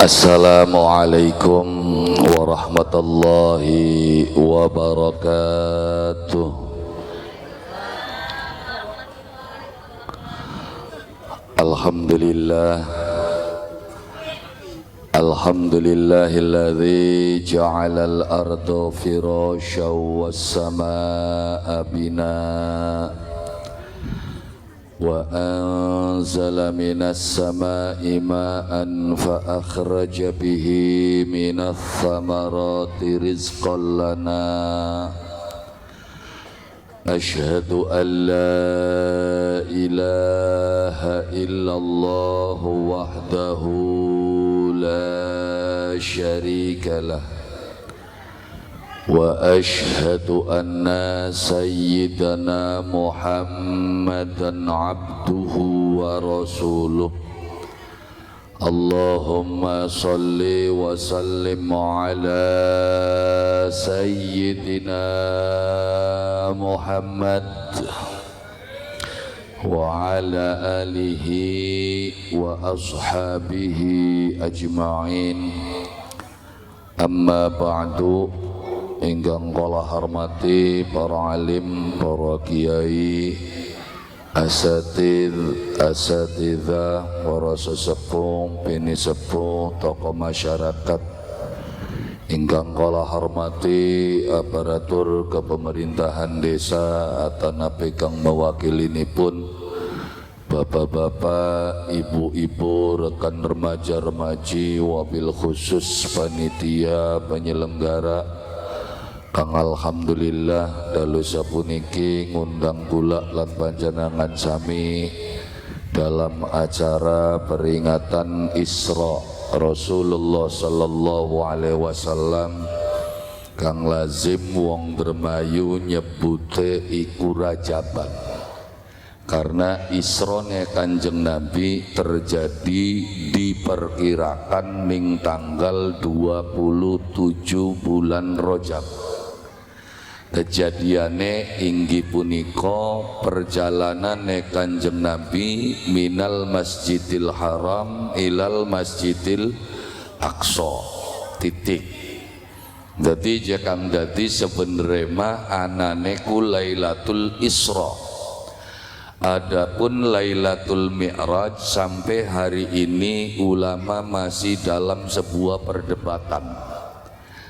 Assalamualaikum warahmatullahi wabarakatuh. Alhamdulillah, alhamdulillahilladzi ja'alal arda firasyan was-samaa'a binaa wa anzala minas samaa'i ma'an fa akhraja bihi minats thamarati rizqan lana. Asyhadu an la ilaha illallah wahdahu la syarika lah wa asyhadu anna sayyidana Muhammadan abduhu wa rasuluh. Allahumma salli wa sallim ala sayyidina Muhammad wa ala alihi wa ashabihi ajma'in. Amma ba'du. Ingkang kula hormati para alim, para kiai, asatidzah, para sesepuh, bini sepuh, tokoh masyarakat. Ingkang kula hormati aparatur kepemerintahan desa atau napi kang mewakilinipun bapak-bapak, ibu-ibu, rekan remaja-remaji, wabil khusus panitia penyelenggara kang alhamdulillah dalu sapuniki ngundang kula lan panjenengan sami dalam acara peringatan Isra Rasulullah sallallahu alaihi wasallam kang lazim wong Dermayu nyebute iku Rajaban, karena Isrone Kanjeng Nabi terjadi diperkirakan ning tanggal 27 bulan Rajab. Kejadiane inggih punika perjalanane Kanjeng Nabi minal Masjidil Haram ilal Masjidil Aqsa titik. Dadi jakang dadi sebenere mah anane ku Lailatul Isra. Adapun Lailatul Mi'raj sampai hari ini ulama masih dalam sebuah perdebatan.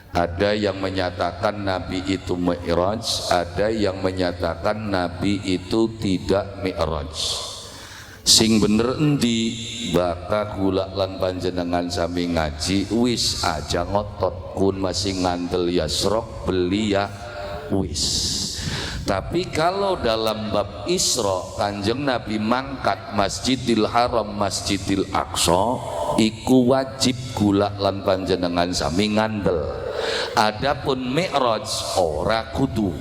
Ada yang menyatakan Nabi itu Mi'raj, ada yang menyatakan Nabi itu tidak Mi'raj. Sing bener endi bakal kula lan panjenengan sami ngaji wis aja ngotot kun masih ngandel yasrok beli ya wis. Tapi kalau dalam bab Isra Kanjeng Nabi mangkat Masjidil Haram Masjidil Aqsa iku wajib kula lan panjenengan sami ngandel. Adapun Mi'raj ora kudu.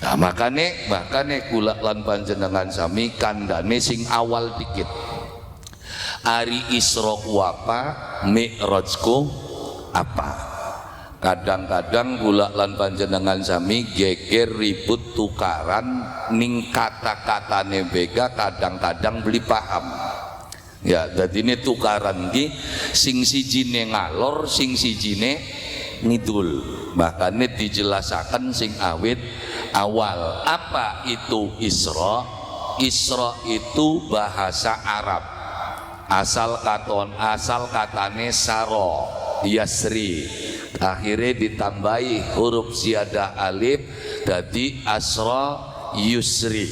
Nah makane kula lan panjenengan sami kandhane sing awal dikit. Ari Isra ku apa, Mi'raj ku apa? Kadang-kadang kula lan panjenengan sami geger ribut tukaran ning kata-katane bega, kadang-kadang beli paham. Ya, dadi ini tukaran ki sing sijine ngalor, sing sijine ngidul. Makanya dijelasakan sing awit awal. Apa itu Isra? Isra itu bahasa Arab. Asal katane saro, yasri. Akhirnya ditambahi huruf ziyadah alif jadi asra yusri.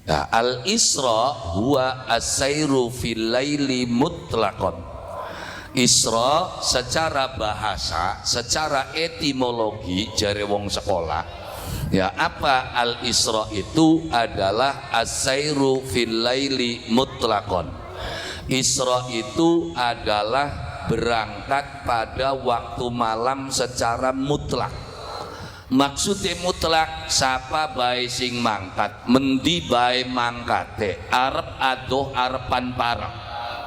Nah, al-isra huwa as-sairu fil laili mutlaqan. Isra secara bahasa, secara etimologi jare wong sekolah, ya apa al-isra itu adalah as-sairu fil laili mutlaqan. Isra itu adalah berangkat pada waktu malam secara mutlak. Maksudnya mutlak sapa bae sing mangkat mendi bae mangkate arep adoh arepan parek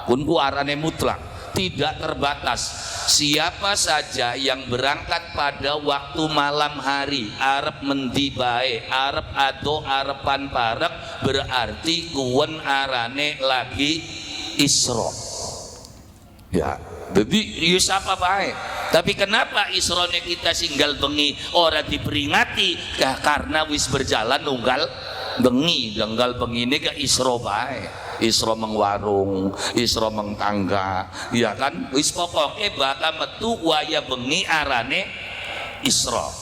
kun ku arane mutlak, tidak terbatas. Siapa saja yang berangkat pada waktu malam hari arep mendi bae arep adoh arepan parek berarti kuwen arane lagi Isra. Ya, jadi siapa baik. Tapi kenapa isrone kita singgal bengi ora diperingati? Karena wis berjalan nunggal bengi, tanggal bengi ini ke isro baik. Isro mengwarung, isro mengtangga, ya kan? Wis pokoknya bakal metu waya bengi arane isro.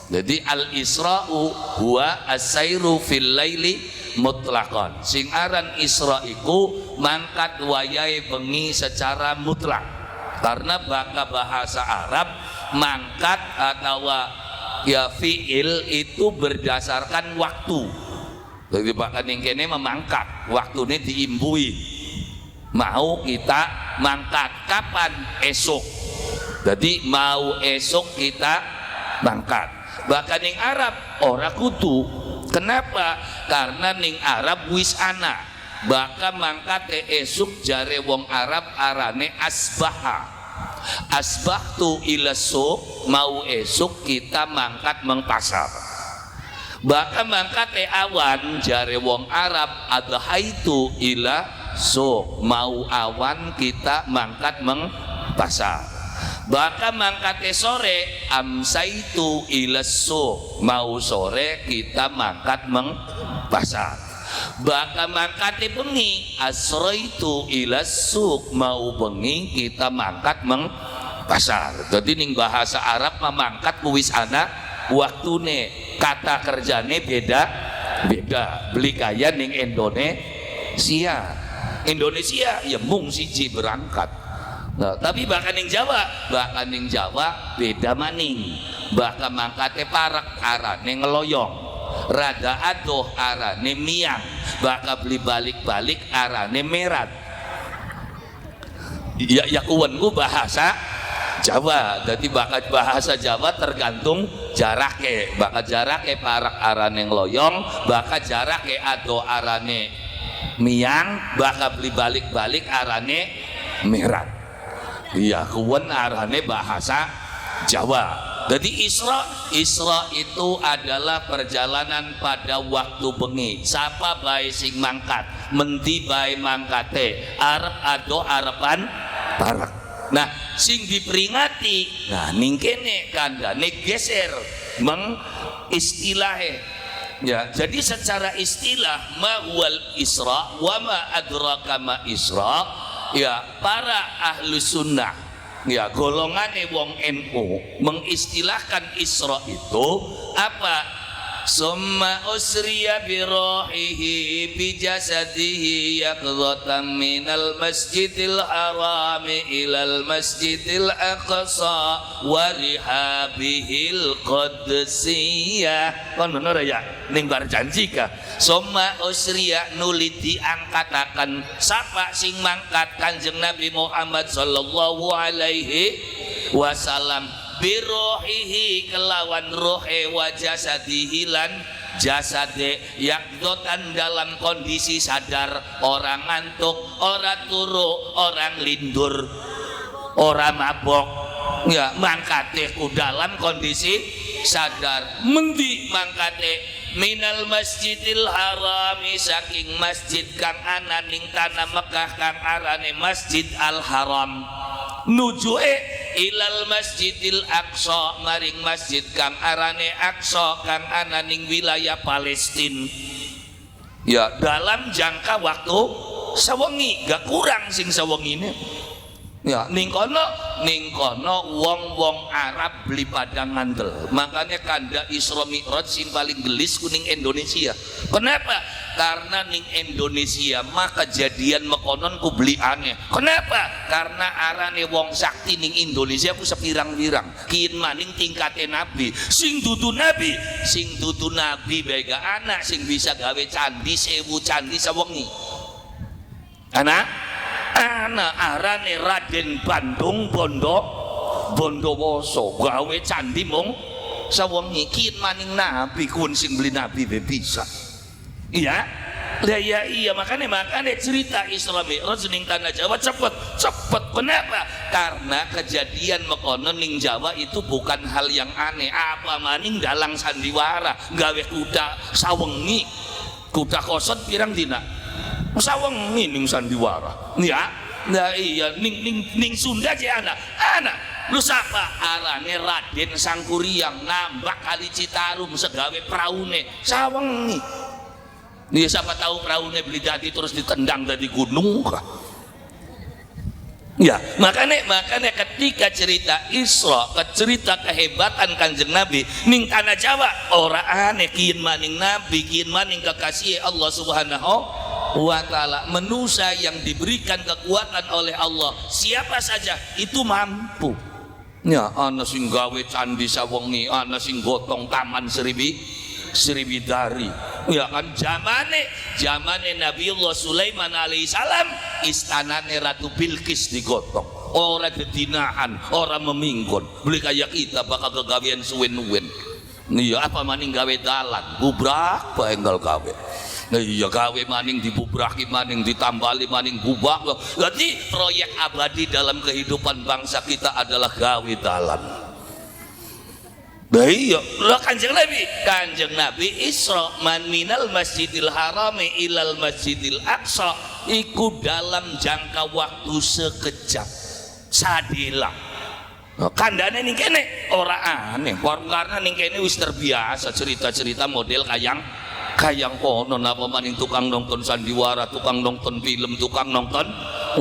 Jadi al isra'u huwa as-sairu fil laili mutlaqan. Sing aran isra iku mangkat wayahe bengi secara mutlak. Karena bahasa Arab mangkat atau ya fiil itu berdasarkan waktu. Jadi bahkan yang kene memangkat, waktunya diimbui. Mau kita mangkat kapan? Esok. Jadi mau esok kita mangkat. Bahkan ning Arab ora kudu. Kenapa? Karena ning Arab wis ana. Bahkan mangkat esok jare wong Arab arane asbaha. Asbahtu ila suq, mau esok kita mangkat mengpasar. Bahkan mangkat awan jare wong Arab adhaitu ila suq, mau awan kita mangkat mengpasar. Bahkan mangkate sore amsaitu ila suq, mau sore kita mangkat mengpasar. Bahkan mangkate bengi asraitu ila suq, mau bengi kita mangkat mengpasar. Jadi ning bahasa Arab memangkat wis ana waktune, kata kerjane beda. Beli kaya ning Indonesia ya mung siji berangkat. Nah, tapi bahkan yang Jawa beda maning. Bahkan mangkate parak arane ngeloyong, rada adoh arane miang, bahkan beli balik-balik arane merat. Ya kuwenku bahasa Jawa. Jadi bahkan bahasa Jawa tergantung jarake. Bahkan jarake parak arane ngeloyong, bahkan jarake adoh arane miang, bahkan beli balik-balik arane merat. Iya, kuwen arane bahasa Jawa. Jadi Isra itu adalah perjalanan pada waktu bengi. Sapa bae sing mangkat, menti bae mangkate, arep ado arepan parak. Nah, sing diperingati, nah ning kene kandhane geser meng istilahe. Ya, jadi secara istilah ma huwal Isra wa ma adraka ma Isra. Ya, para ahlu sunnah, ya golongannya wong NU mengistilahkan Isra itu apa? Summa usriya bi ruhihi bi jasadihi yaqdatan minal masjidil harami ilal masjidil aqsa wa rihabihil qadsiyah. Kon bener ya ning bar janji ka. Summa usriya nuli diangkatakan sapa sing mangkat Kanjeng Nabi Muhammad sallallahu alaihi wasallam birohihi kelawan rohe wa jasadihi lan jasade yakdotan dalam kondisi sadar, orang ngantuk, orang turu, orang lindur, orang mabok, ya mangkate ku dalam kondisi sadar. Mendi mangkate minal masjidil harami saking masjid kang ana ning tanah Mekah kang arane Masjid Al Haram, nujue ilal masjidil aqsa maring masjid kang arane Aqsa kang ana ning wilayah Palestina. Ya dalam jangka waktu sawengi, gak kurang sing sawengine. Ya ning kono wong-wong Arab beli pada ngandel. Makanya kanda Isra Mi'raj sing paling gelis kuning Indonesia. Kenapa? Karena ning Indonesia maka kejadian mekonon ku beli aneh. Kenapa? Karena arane wong sakti ning Indonesia ku sepirang-pirang. Kian maning tingkate nabi. Sing dudu nabi bega anak sing bisa gawe candi 1000 candi sawengi. Anak arane Raden Bandung Bondowoso gawe candi mung sawengi. Kian maning nabi kun sing beli nabi bisa. Iya, iya makanya cerita Isra Mi'raj ning tanah Jawa cepet. Kenapa? Karena kejadian mekonon ning Jawa itu bukan hal yang aneh. Apa maning dalang sandiwara gawe kuda sawengi, kuda kosot pirang dina sawengi ning sandiwara. Ya, Nah iya ning Sunda je anak lu sapa arane Raden Sangkuriang nambah kali Citarum segawe praune sawengi. Nih siapa tahu praune beli jadi terus ditendang dari gunung kah? Ya, makanya ketika cerita Isra, cerita kehebatan Kanjeng Nabi ning tanah Jawa ora aneh kian maning Nabi, kian maning kekasih Allah Subhanahu wa taala. Manusia yang diberikan kekuatan oleh Allah, siapa saja itu mampu. Ya, ana sing gawe candi sawengi, ana sing gotong taman Sriwidari. Ya kan zamane Nabiullah Sulaiman alaihissalam istanane Ratu Bilqis digotong. Ora dedinahan, ora meminggon. Beli kayak kita bakal kegawean suwen-wen. Iya apa maning gawe dalan, bubrak bae enggal gawe. Nah iya gawe maning dibubraki maning ditambali maning bubak. Jadi proyek abadi dalam kehidupan bangsa kita adalah gawe dalan. Nah iya, Kanjeng Nabi Isra man minal Masjidil Harami ilal Masjidil Aqsa iku dalam jangka waktu sekejap sadila. Kandane ning kene ora aneh, karena ning kene wis terbiasa cerita-cerita model kayang kono napa maning tukang nonton sandiwara, tukang nonton film, tukang nonton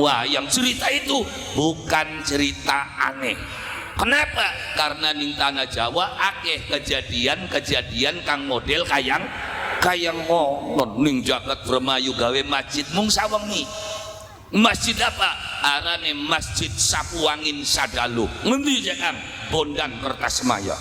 wayang. Cerita itu bukan cerita aneh. Kenapa? Karena ning tanah Jawa akeh kejadian kang model kayang ngono. Ning jagat Bremayu gawe masjid mung sawengi. Masjid apa? Arane Masjid Sapuangin Sadalu. Ngendi Kang? Bondan Kertasmaya.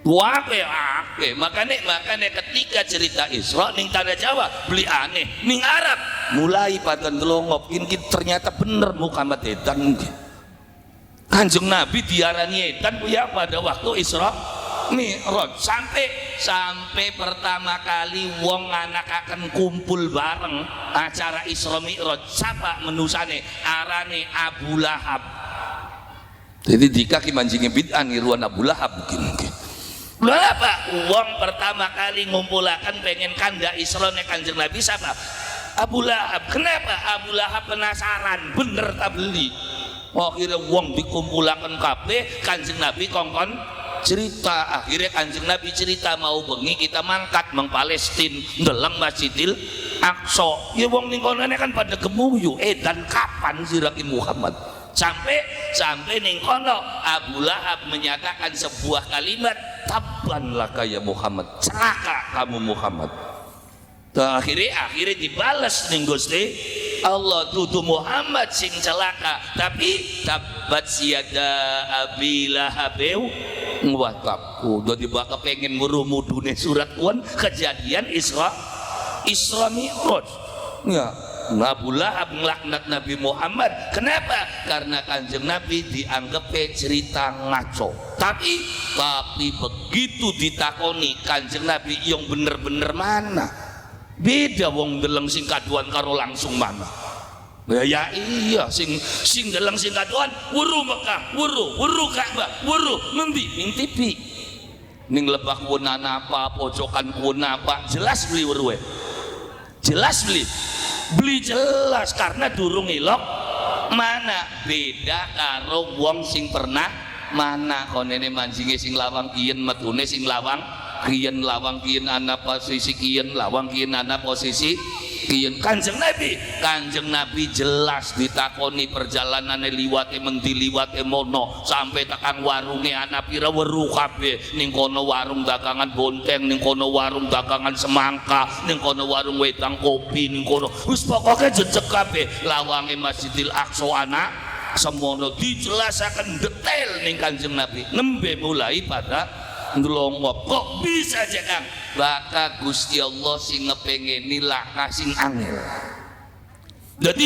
Akeh. Makanya ketika cerita Isra ning tanah Jawa beli aneh. Ning Arab mulai pada ndelongop ternyata bener Muhammad edan mungkin. Kanjeng Nabi diarani edan ya pada waktu Isra Mi'raj sampai pertama kali wong anak akan kumpul bareng acara Isra Mi'raj siapa menusane arane Abu Lahab. Jadi dikaki manjingi bid'ah niruan Abu Lahab mungkin. Lalu apa? Wong pertama kali ngumpulakan pengen kanda Isra ne Kanjeng Nabi siapa? Abu Lahab. Kenapa? Abu Lahab penasaran bener tak beli. Akhirnya wong dikumpulakan kabeh Kanjeng Nabi kongkon cerita. Akhirnya Kanjeng Nabi cerita mau bengi kita mangkat meng Palestina ndeleng Masjidil Aqsa. Ya wong ning kono kan pada gemuyu dan kapan sirakin Muhammad sampai ning kono Abu Lahab menyatakan sebuah kalimat tabban laka ya Muhammad, celaka kamu Muhammad. Akhirnya dibalas ning Gusti Allah dudu Muhammad sing celaka tapi tabat siada Abi Lahab watakku. Jadi bakal pengen ngurumudune surat kuan kejadian Isra Mi'raj. Ya, Abu Lahab ngelaknat Nabi Muhammad. Kenapa? Karena Kanjeng Nabi dianggap cerita ngaco. Tapi begitu ditakoni Kanjeng Nabi yang bener-bener mana? Beda wong deleng sing kaduan karo langsung mana. Ya iya sing deleng sing kaduan wuru Mekah, wuru Ka'bah, wuru ngendi ning TV. Ning lebah kuwunan apa, pojokan kuwunan apa, jelas beli weruwe. Jelas beli jelas karena durung ilok mana. Beda karo wong sing pernah mana konene manjinge sing lawang kiyen metune sing lawang kiyen ana posisi kiyen lawang kiyen ana posisi kiyen. Kanjeng Nabi jelas ditakoni perjalanane liwate mendi liwate mono sampai tekan warunge ana pira weruh kabeh. Ning kono warung dagangan bonteng, ning kono warung dagangan semangka, ning kono warung wedang kopi, ning kono wis pokoke jejeg kabeh. Lawange Masjidil Aqsa ana semono dijelasaken detail ning Kanjeng Nabi. Nembe mulai pada ndelongop kok bisa aja Kang baka Gusti Allah sing ngepengeni laka sing angel. Jadi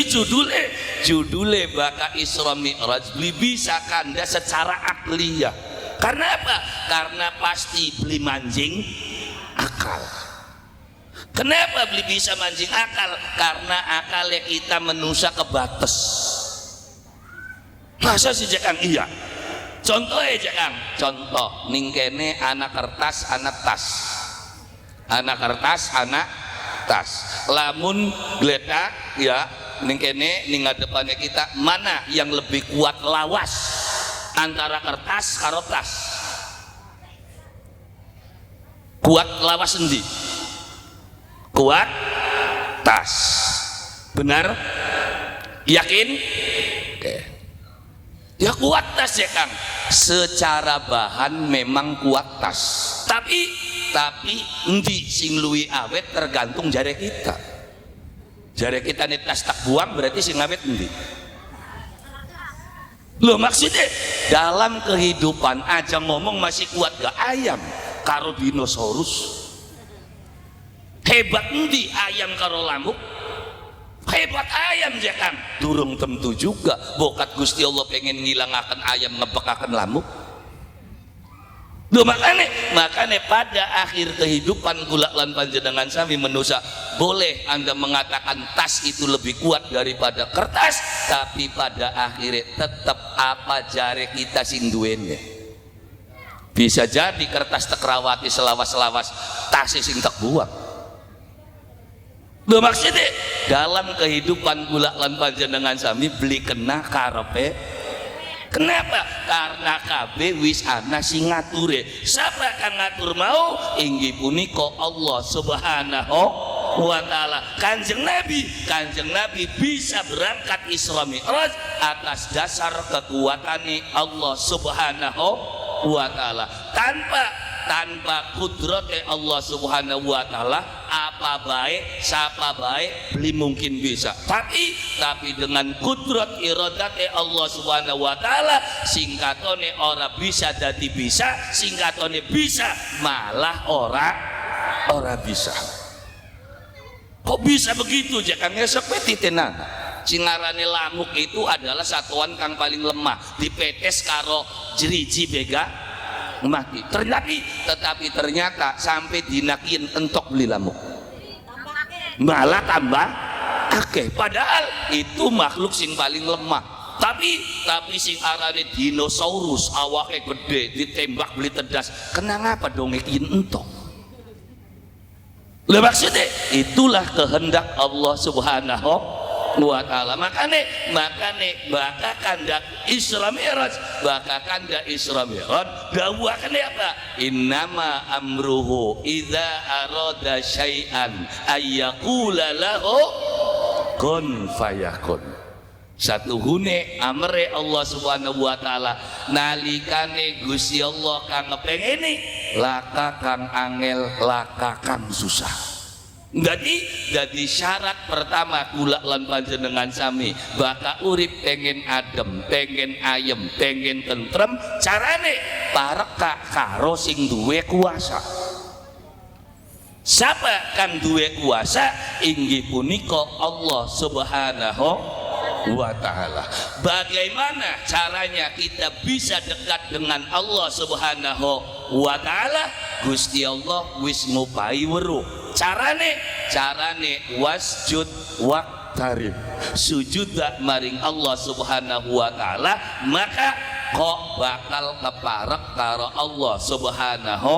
judule baka Isra Mi'raj beli bisa kanda secara akliyah. Karena apa? Karena pasti beli manjing akal. Kenapa beli bisa manjing akal? Karena akalnya kita manusia kebatas. Masa sih Kang? Iya. Contoh aja Kang, contoh ning kene anak kertas anak tas lamun gledak ya ning kene ning ngadepannya kita, mana yang lebih kuat lawas antara kertas karo tas? Kuat lawas endi? Kuat tas. Benar? Yakin? Oke. Ya kuat tas ya Kang. Secara bahan memang kuat tas. Tapi endi sing luwi awet tergantung jare kita. Jare kita nih tas tak buang berarti sing awet endi? Loh maksudnya dalam kehidupan aja ngomong masih kuat gak ayam karo dinosaurus? Hebat endi ayam karo lamuk? Hebat ayam ya kan? Durung tentu juga. Bokat Gusti Allah pengen ngilangaken ayam ngepekaken lamuk. Loh makanya pada akhir kehidupan kula lan panjenengan sami manusia, boleh Anda mengatakan tas itu lebih kuat daripada kertas, tapi pada akhirnya tetap apa jare kita sing duwene. Bisa jadi kertas tekrawati selawas-selawas, tas sing tak buang. Loh maksudnya dalam kehidupan kula lan panjenengan sami beli kena karepe. Kenapa? Karena kabeh wis ana sing ngature. Siapa kang ngatur mau? Inggih punika Allah Subhanahu wa taala. Kanjeng Nabi bisa berangkat Isra Mi'raj atas dasar kekuatane Allah Subhanahu wa taala. Tanpa kudrate Allah Subhanahu wa taala, apa baik siapa baik beli mungkin bisa, tapi dengan kudrat iradate Allah Subhanahu wa taala, singkatone ora bisa dadi bisa, singkatone bisa malah ora bisa. Kok bisa begitu ya Kang? Esok petitenan singarane lamuk itu adalah satuan kang paling lemah, dipetes karo jeriji bega mati. Tetapi ternyata sampai dinakin entok beli lamuk malah tambah akeh, padahal itu makhluk sing paling lemah. Tapi sing arane dinosaurus awake gede ditembak beli tedas, kena ngapa dong ikin entok? Lah maksudnya itulah kehendak Allah Subhanahu wa ta'ala. Makane baka kandak Isra Mi'raj dawuhane apa? Innama amruhu idza arada syai'an ayyaqula lahu kun fayakun. Satuhune amre Allah Subhanahu wa taala nalikane Gusti Allah kang ngepengeni laka kang angel laka kang susah. Jadi syarat pertama kula lan panjenengan sami baka urip pengen adem, pengen ayem, pengen tentrem, carane parek karo sing duwe kuasa. Siapa kang duwe kuasa? Inggih punika Allah Subhanahu wa ta'ala. Bagaimana caranya kita bisa dekat dengan Allah Subhanahu wa ta'ala? Gusti Allah wis ngupahi weruh. Carane wasjud waqtarib, sujud maring Allah Subhanahu wa ta'ala, maka kok bakal keparek karo Allah Subhanahu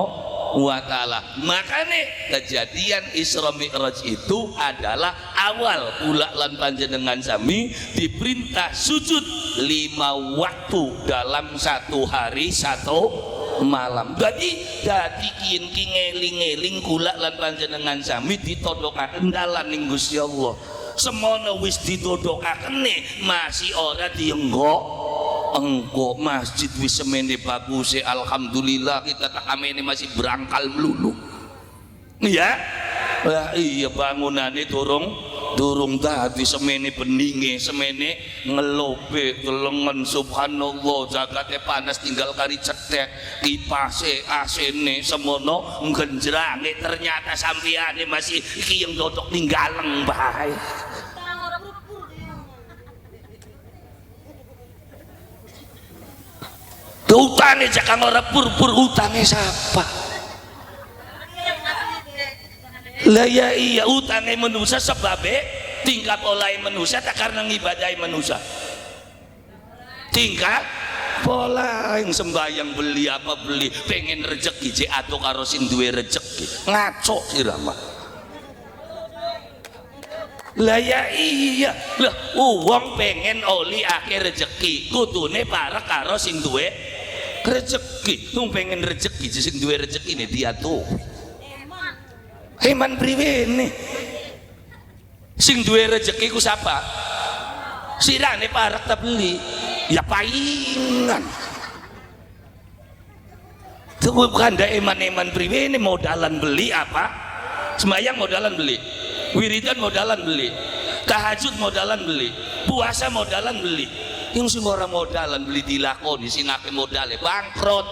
wa ta'ala. Makanya kejadian Isra Mi'raj itu adalah awal kula lan panjenengan sami diperintah sujud 5 waktu dalam 1 hari 1 malam. Jadi ngeling-ngeling kula lan panjenengan sami ditodokaken dalan ning Gusti Allah. Semono wis ditodokaken masih ora dienggo engko masjid wis semene baguse, alhamdulillah kita tak amene masih berangkal melulu. Iya. Lah iya bangunane durung dadi semene beninge, semene ngelobe gelengen, subhanallah, jagate panas tinggal kari cetek, kipase asene semono nggenjrange, ternyata sampeane masih iki yang dodok ninggaleng bae. Utangnya jangan orang pur utangnya siapa? Lah ya iya utangnya manusia sebabnya tingkat oleh manusia tak karena ngibadahi manusia. Tingkat pola yang sembahyang beli apa beli pengen rezeki je atau karo sing duwe rezeki ngaco sirama. Lah ya iya lah, wong pengen oli akhir rezeki kudune parek karo sing duwe rezeki. Wong pengen rezeki sing duwe rezeki ne dia tuh heman priwene. Sing duwe rezeki ku sapa? Sirane parek ta beli ya paingan. Tuh bukan ada eman-eman priwene modalan beli apa? Sembayang modalan beli, wiridan modalan beli, tahajud modalan beli, puasa modalan beli. Yang sing ora modalan beli dilakoni sing akeh modale bangkrut.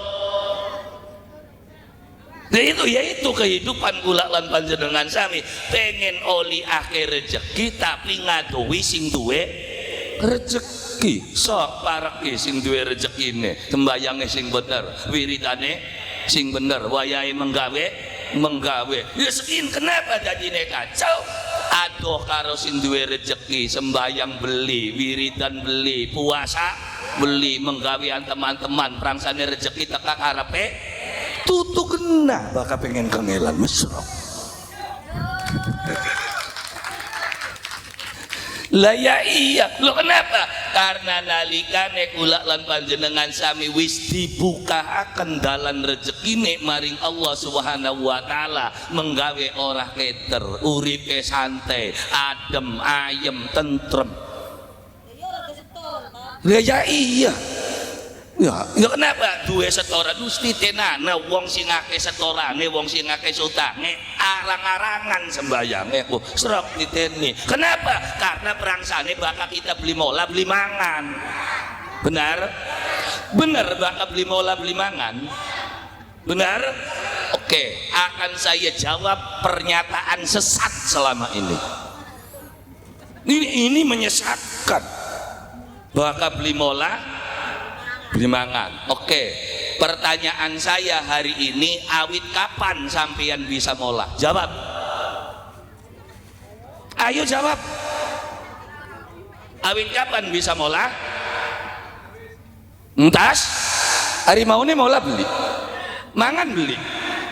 Nah itu yaitu kehidupan kula lan panjenengan sami pengen oli akhir rezeki tapi ngaduwi sing duwe rezeki. Sok pareke sing duwe rezekine, sembayange sing bener, wiridane sing bener, wayahe menggawe ya sekin. Kenapa dadine kacau? Aduh karo sing duwe rezeki, sembayang beli, wiridan beli, puasa beli, menggawean teman-teman prangsane rezeki teka karepe tutu kena bakal pengen kangelan mesra. Lah ya iya lo kenapa? Karena nalikane kula lan panjenengan sami wis dibukahaken dalan rezekine maring Allah Subhanahu wa taala, menggawe ora keter, uripe santai, adem, ayem, tentrem. Lah ya iya. Ya kenapa duwe setoran gusti tenana wong sing akeh setorane, wong sing akeh utange arang-arangan sembayange serok diteni. Kenapa? Karena perangsane bakal kita beli mola beli mangan. Benar? Benar bakal beli mola beli mangan. Benar? Oke, akan saya jawab pernyataan sesat selama ini. Ini menyesatkan. Bakal beli mola beli mangan. Oke, pertanyaan saya hari ini, awit kapan sampeyan bisa mola? Jawab. Ayo jawab. Awit kapan bisa mola? Entas hari mau nih mola beli mangan beli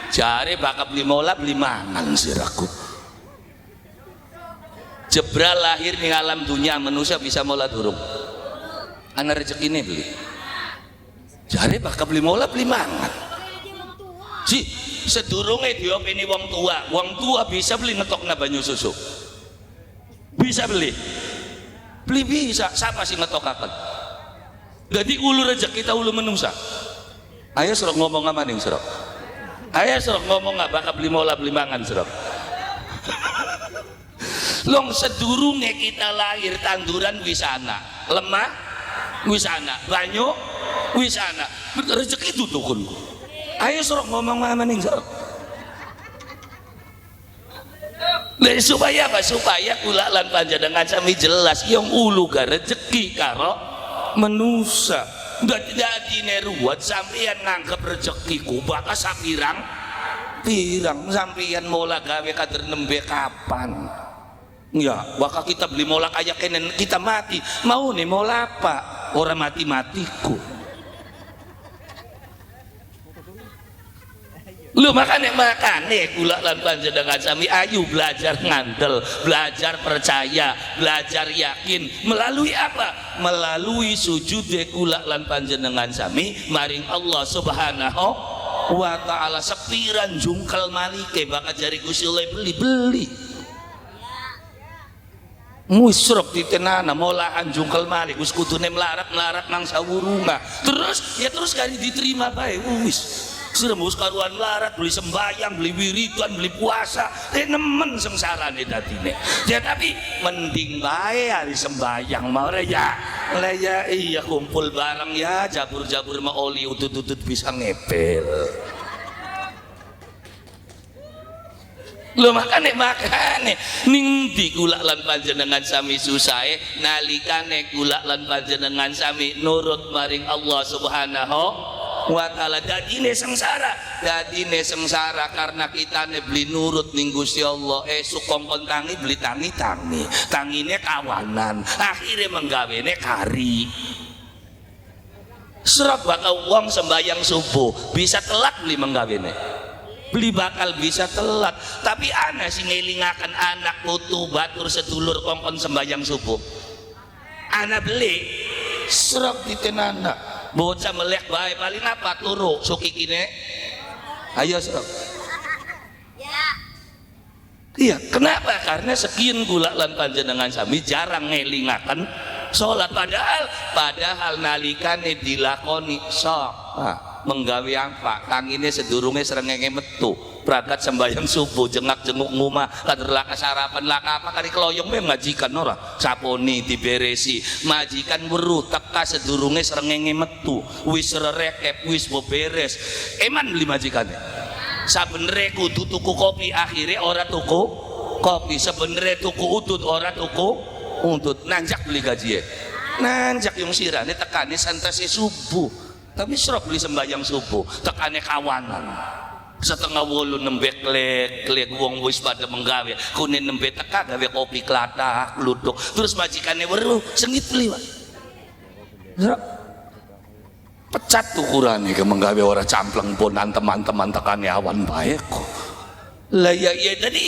jare bakal beli mola beli mangan siraku. Jebral lahir di alam dunia manusia bisa mola durung anak rezeki ini beli jare bakal beli mola beli mangan si sedurunge diopeni wong tua bisa beli ngetok na banyu susu, bisa beli bisa. Siapa sih ngetokaken? Jadi ulu rezeki kita ulu menungsa. Ayo serok ngomong apa nih serok? Ayo serok ngomong nggak bakal beli mola beli mangan serok. Long sedurunge kita lahir tanduran wisana, lemah wisana, banyu wisana, rezeki itu tukun. Ayo serok ngomong apa nih serok? Nah, supaya apa? Supaya kula lan panjenengan sami jelas yang ulu ga rezeki karo menusa. Dadi neruat sampeyan nganggep rezekiku bakal sapirang sampeyan mola gawe kader nembe kapan? Ya, bakal kita beli mola kayak kenen kita mati. Mau nih mola apa? Orang mati-matiku. Lu makane kula lan panjenengan sami ayu belajar ngandel, belajar percaya, belajar yakin melalui apa? Melalui sujud kula lan panjenengan sami maring Allah Subhanahu wa taala. Sepiran jungkel malike bakal jari Gusti Allah beli musrok di tenana molahan jungkel malik wis kudune melarat nang sawurunga terus kali diterima bae wis Sirembus karuan larat, beli sembayang, beli wiridan, beli puasa, nemen sengsarane dadine. Ya tapi mending bae hari sembayang mau ya. Iya kumpul bareng ya, jabur-jabur ma oli utut-utut bisa ngepel. Lho makane ning ndi kula lan panjenengan sami susahe nalikane kula lan panjenengan sami nurut maring Allah Subhanahu wa ta'ala. Dadine sengsara karena kita beli nurut ning Gusti Allah. Sukongkon tangi beli tangine kawanan akhirnya menggawene kari serap bakal uang sembayang subuh bisa telat beli menggawene beli bakal bisa telat. Tapi ana sing ngelingaken anak putu batur sedulur kongkon sembayang subuh, ana beli serok ditenana bocah melek bae paling apa turu sukikine ayo serok. Iya, kenapa? Karena sekian gula lan panjenengan sami jarang ngelingaken sholat, padahal nalikane dilakoni sok menggawe apa kangine sedurunge srengenge metu berangkat sembahyang subuh jengak jenguk ngumah kader laka sarapan laka apa kari keloyong majikan ora saponi diberesi majikan weruh teka sedurunge srengenge metu wis rekep wis beres eman beli majikannya sebenarnya kudu tuku kopi akhirnya ora tuku kopi sebenarnya tuku udut ora tuku udut nanjak beli gaji nanjak yang sirane tekane santase subuh tapi serok beli sembahyang subuh tekane kawanan setengah wolu nembe klek wong wis pada menggawe kunin nembe teka gawe kopi klatak luduk terus majikannya weruh sengit liwat pecat ukurane ke menggawe ora campleng ponan teman-teman tekane awan baik kok lah ya jadi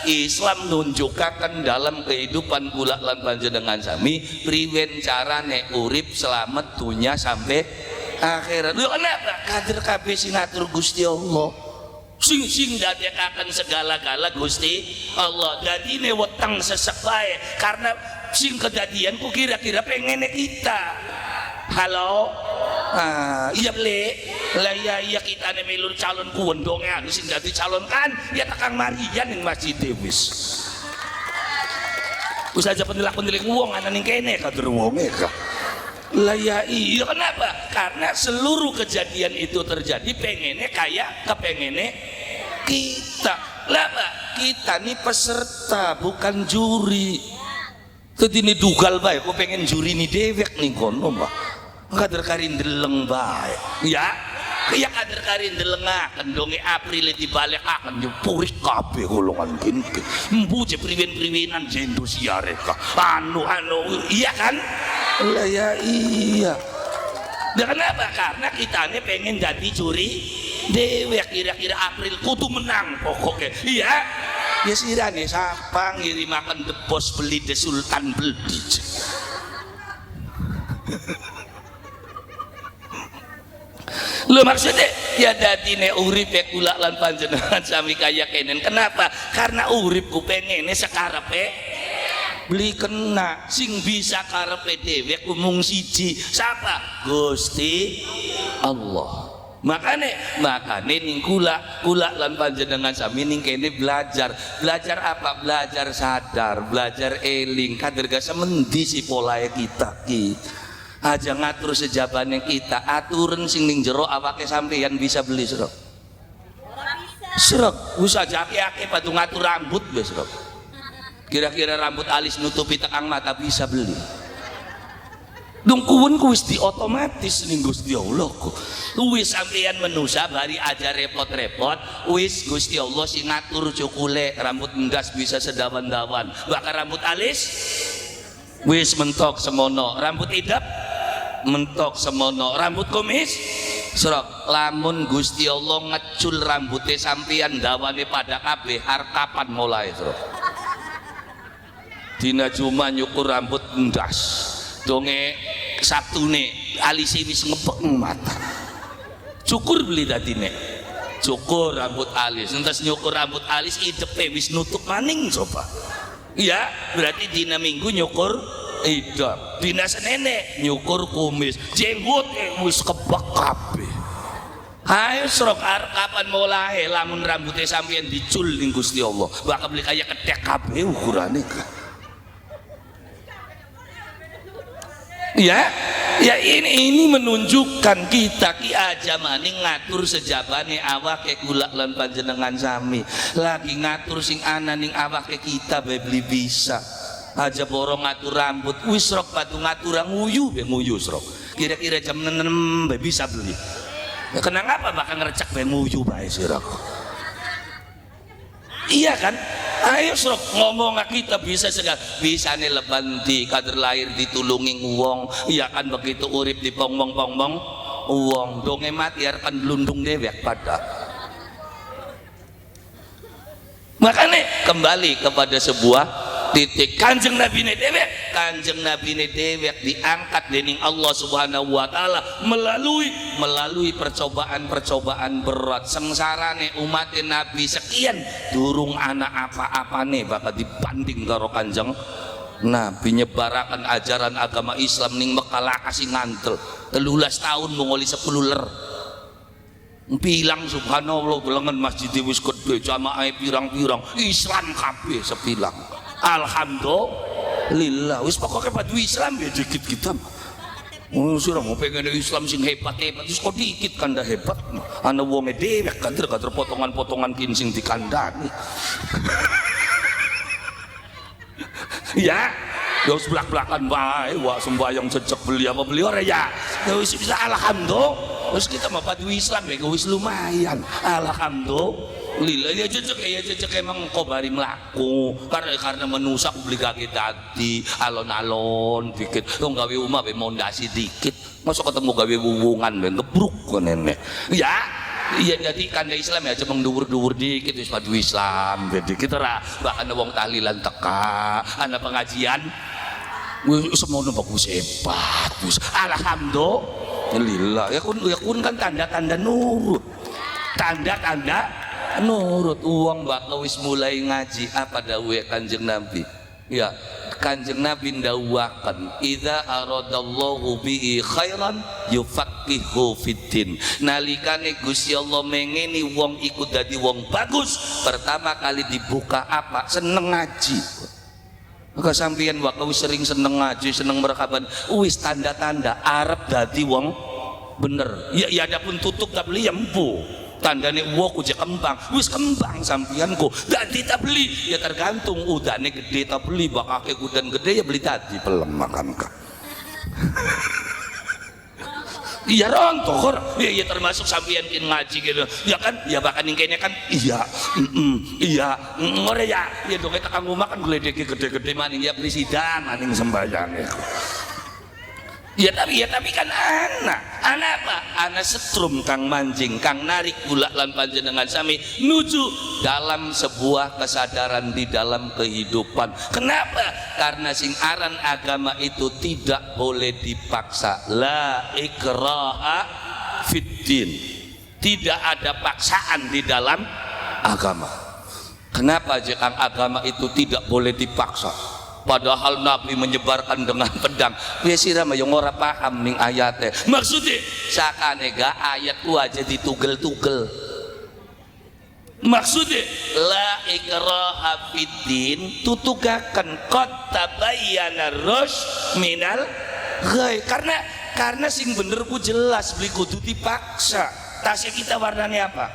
Islam nunjukaken dalam kehidupan kula lan panjenengan sami priwen carane urip selamat dunya sampai akhirat. Lho kenapa? Kader kabeh sing ngatur Gusti Allah. Sing dadekaken segala-gala Gusti Allah. Dadine weteng sesek bae karena sing kedadian ku kira-kira pengene kita. Halo. Iya ble. Lah iya kita ne melur calon kuwendonge anu sing dadi calon kan ya tekang marian ning masjid wis. Wis aja penilak-penilik wong ana ning kene kader wonge ka. Lah ya iya kenapa? Karena seluruh kejadian itu terjadi pengennya kayak kepengennya kita. Lah Pak, kita nih peserta bukan juri. Tadi ini dugal bae, aku pengen juri nih dewek nih kono Pak. Kader karin deleng bae. Ya, ya kader karin delengaken donge April dibalik akan nyupuris kabeh golongan kene. Embu je priwen-priwenan jendo siare ka. Anu iya kan? Lah ya iya. Dan kenapa? Karena kita ini pengen jadi juri dewek kira-kira April kudu menang pokoknya. Iya. Ya sirane sapa ngirimaken the bos beli the sultan beli. Lho maksudnya ya dadine urip ya kula lan panjenengan sami kaya kenen. Kenapa? Karena uripku pengene sekarepe beli kena sing bisa karepe dewek umung siji siapa? Gusti Allah. Makane ning kula lan panjenengan sami ning kene belajar apa? Belajar sadar, belajar eling kader gak semendi si polae kita ki. Aja ngatur sejabane kita aturan sing ning jero awake sampeyan bisa beli serok. Serok wis aja akeh padu ngatur rambut wis serok. Kira-kira rambut alis nutupi tekang mata bisa beli. Dong kuwen ku wis di otomatis ning Gusti Allah kok. Wis sampeyan menusa bari aja repot-repot, wis Gusti Allah sing ngatur cukule rambut endas bisa sedawan-dawan. Bakal rambut alis wis mentok semono, rambut idap mentok semono, rambut kumis serok. Lamun Gusti Allah ngecul rambutnya sampeyan dawane pada kabeh arep kapan mulai serok. Dina Jumat nyukur rambut endas donge Sabtune alisi wis ngepek mata cukur beli dadine cukur rambut alis entas nyukur rambut alis idepe wis nutup maning coba. Iya berarti dina Minggu nyukur idap, dina Senene nyukur kumis, jenggot wis kebak kabeh. Ayo serok arep kapan mulai lamun rambutnya sampeyan dicul ning Gusti Allah bakal beli kaya ketek kabeh ukurane ka. Ya ini menunjukkan kita ki aja maning ngatur sejabane awake kula lan panjenengan sami lagi ngatur sing ana ning awake kita bae beli bisa aja borong ngatur rambut wis rok padu ngatur nguyu be nguyu rok kira-kira jam 6 bae bisa beli ya kenang apa bakal ngerecek bae nguyu bae sirok. Iya kan? Ayo serok ngomong kita bisa segala bisa nih leban di kader lahir ditulungi wong iya kan begitu urip di pongbong wong donge mati kan lundung dewek pada Makanya kembali kepada sebuah titik. Kanjeng Nabi ne dewek diangkat dening Allah Subhanahu wa taala melalui percobaan-percobaan berat. Sengsarane umat Nabi sekian durung anak apa-apane bakal dibanding karo Kanjeng Nabi nyebarakan ajaran agama Islam ning Mekah kasih ngantel 13 tahun mengoli 10 ler. Pilang subhanallah gelengan masjid wis gede jamaah pirang-pirang Islam kabeh sepilang. Alhamdulillah wis pokoke padu Islam ya dikit kita. Sira mau pengen Islam sing hebat-hebat wis kok dikit kanda hebat. Ana wong dewek kader potongan-potongan kin sing dikandani. Ya, wis belak-belakan wae wak sembayang cecek beli apa beli ora ya. Wis bisa alhamdulillah. Terus kita mau padu Islam ya wis lumayan. Alhamdulillah ya cecek emang kok bari mlaku karena menusak beli kaki tadi alon-alon dikit dong gawe umah be mondasi dikit masuk ketemu gawe hubungan be gebruk kok nenek ya iya jadi kanda Islam ya cuma dhuwur-dhuwur dikit wis padu Islam jadi kita ra bahkan wong tahlilan teka ana pengajian wis semono bagus hebat wis alhamdulillah ya kun kan tanda-tanda nurut nurut uang bakal wis mulai ngaji apa dawuh Kanjeng Nabi ya Kanjeng Nabi ndawuhaken idza aradallahu bihi khairan yufaqihu fiddin nalikane Gusti Allah mengeni wong iku dadi wong bagus pertama kali dibuka apa seneng ngaji maka sampeyan bakal wis sering seneng ngaji seneng merekaban wis tanda-tanda arep dadi wong bener ya adapun tutup tak beli empu tandane wong kuja kembang wis kembang sampeyan kok dadi tak beli ya tergantung udane gede tak beli bakake udan gede ya beli tadi pelem makan ka iya rontok ya termasuk sampeyan kin ngaji gitu ya kan ya bahkan yang kene kan iya ngore ya dong kita kanggo makan gledeke gede-gede maning ya beli sidang maning sembayang ya tapi kan anak apa anak setrum kang mancing kang narik gula lan panjenengan sami nuju dalam sebuah kesadaran di dalam kehidupan. Kenapa? Karena sing aran agama itu tidak boleh dipaksa. La ikraha fiddin, tidak ada paksaan di dalam agama. Kenapa jika agama itu tidak boleh dipaksa? Padahal Nabi menyebarkan dengan pedang. Ya sirama yang ora paham ning ayatnya. Maksudnya sakane ga ayat ku aja ditugel-tugel. Maksudnya la ikraha fiddin tutugakan qad tabayyana rusy minal ghai. Karena sing bener ku jelas beli kudu dipaksa. Tasnya kita warnanya apa?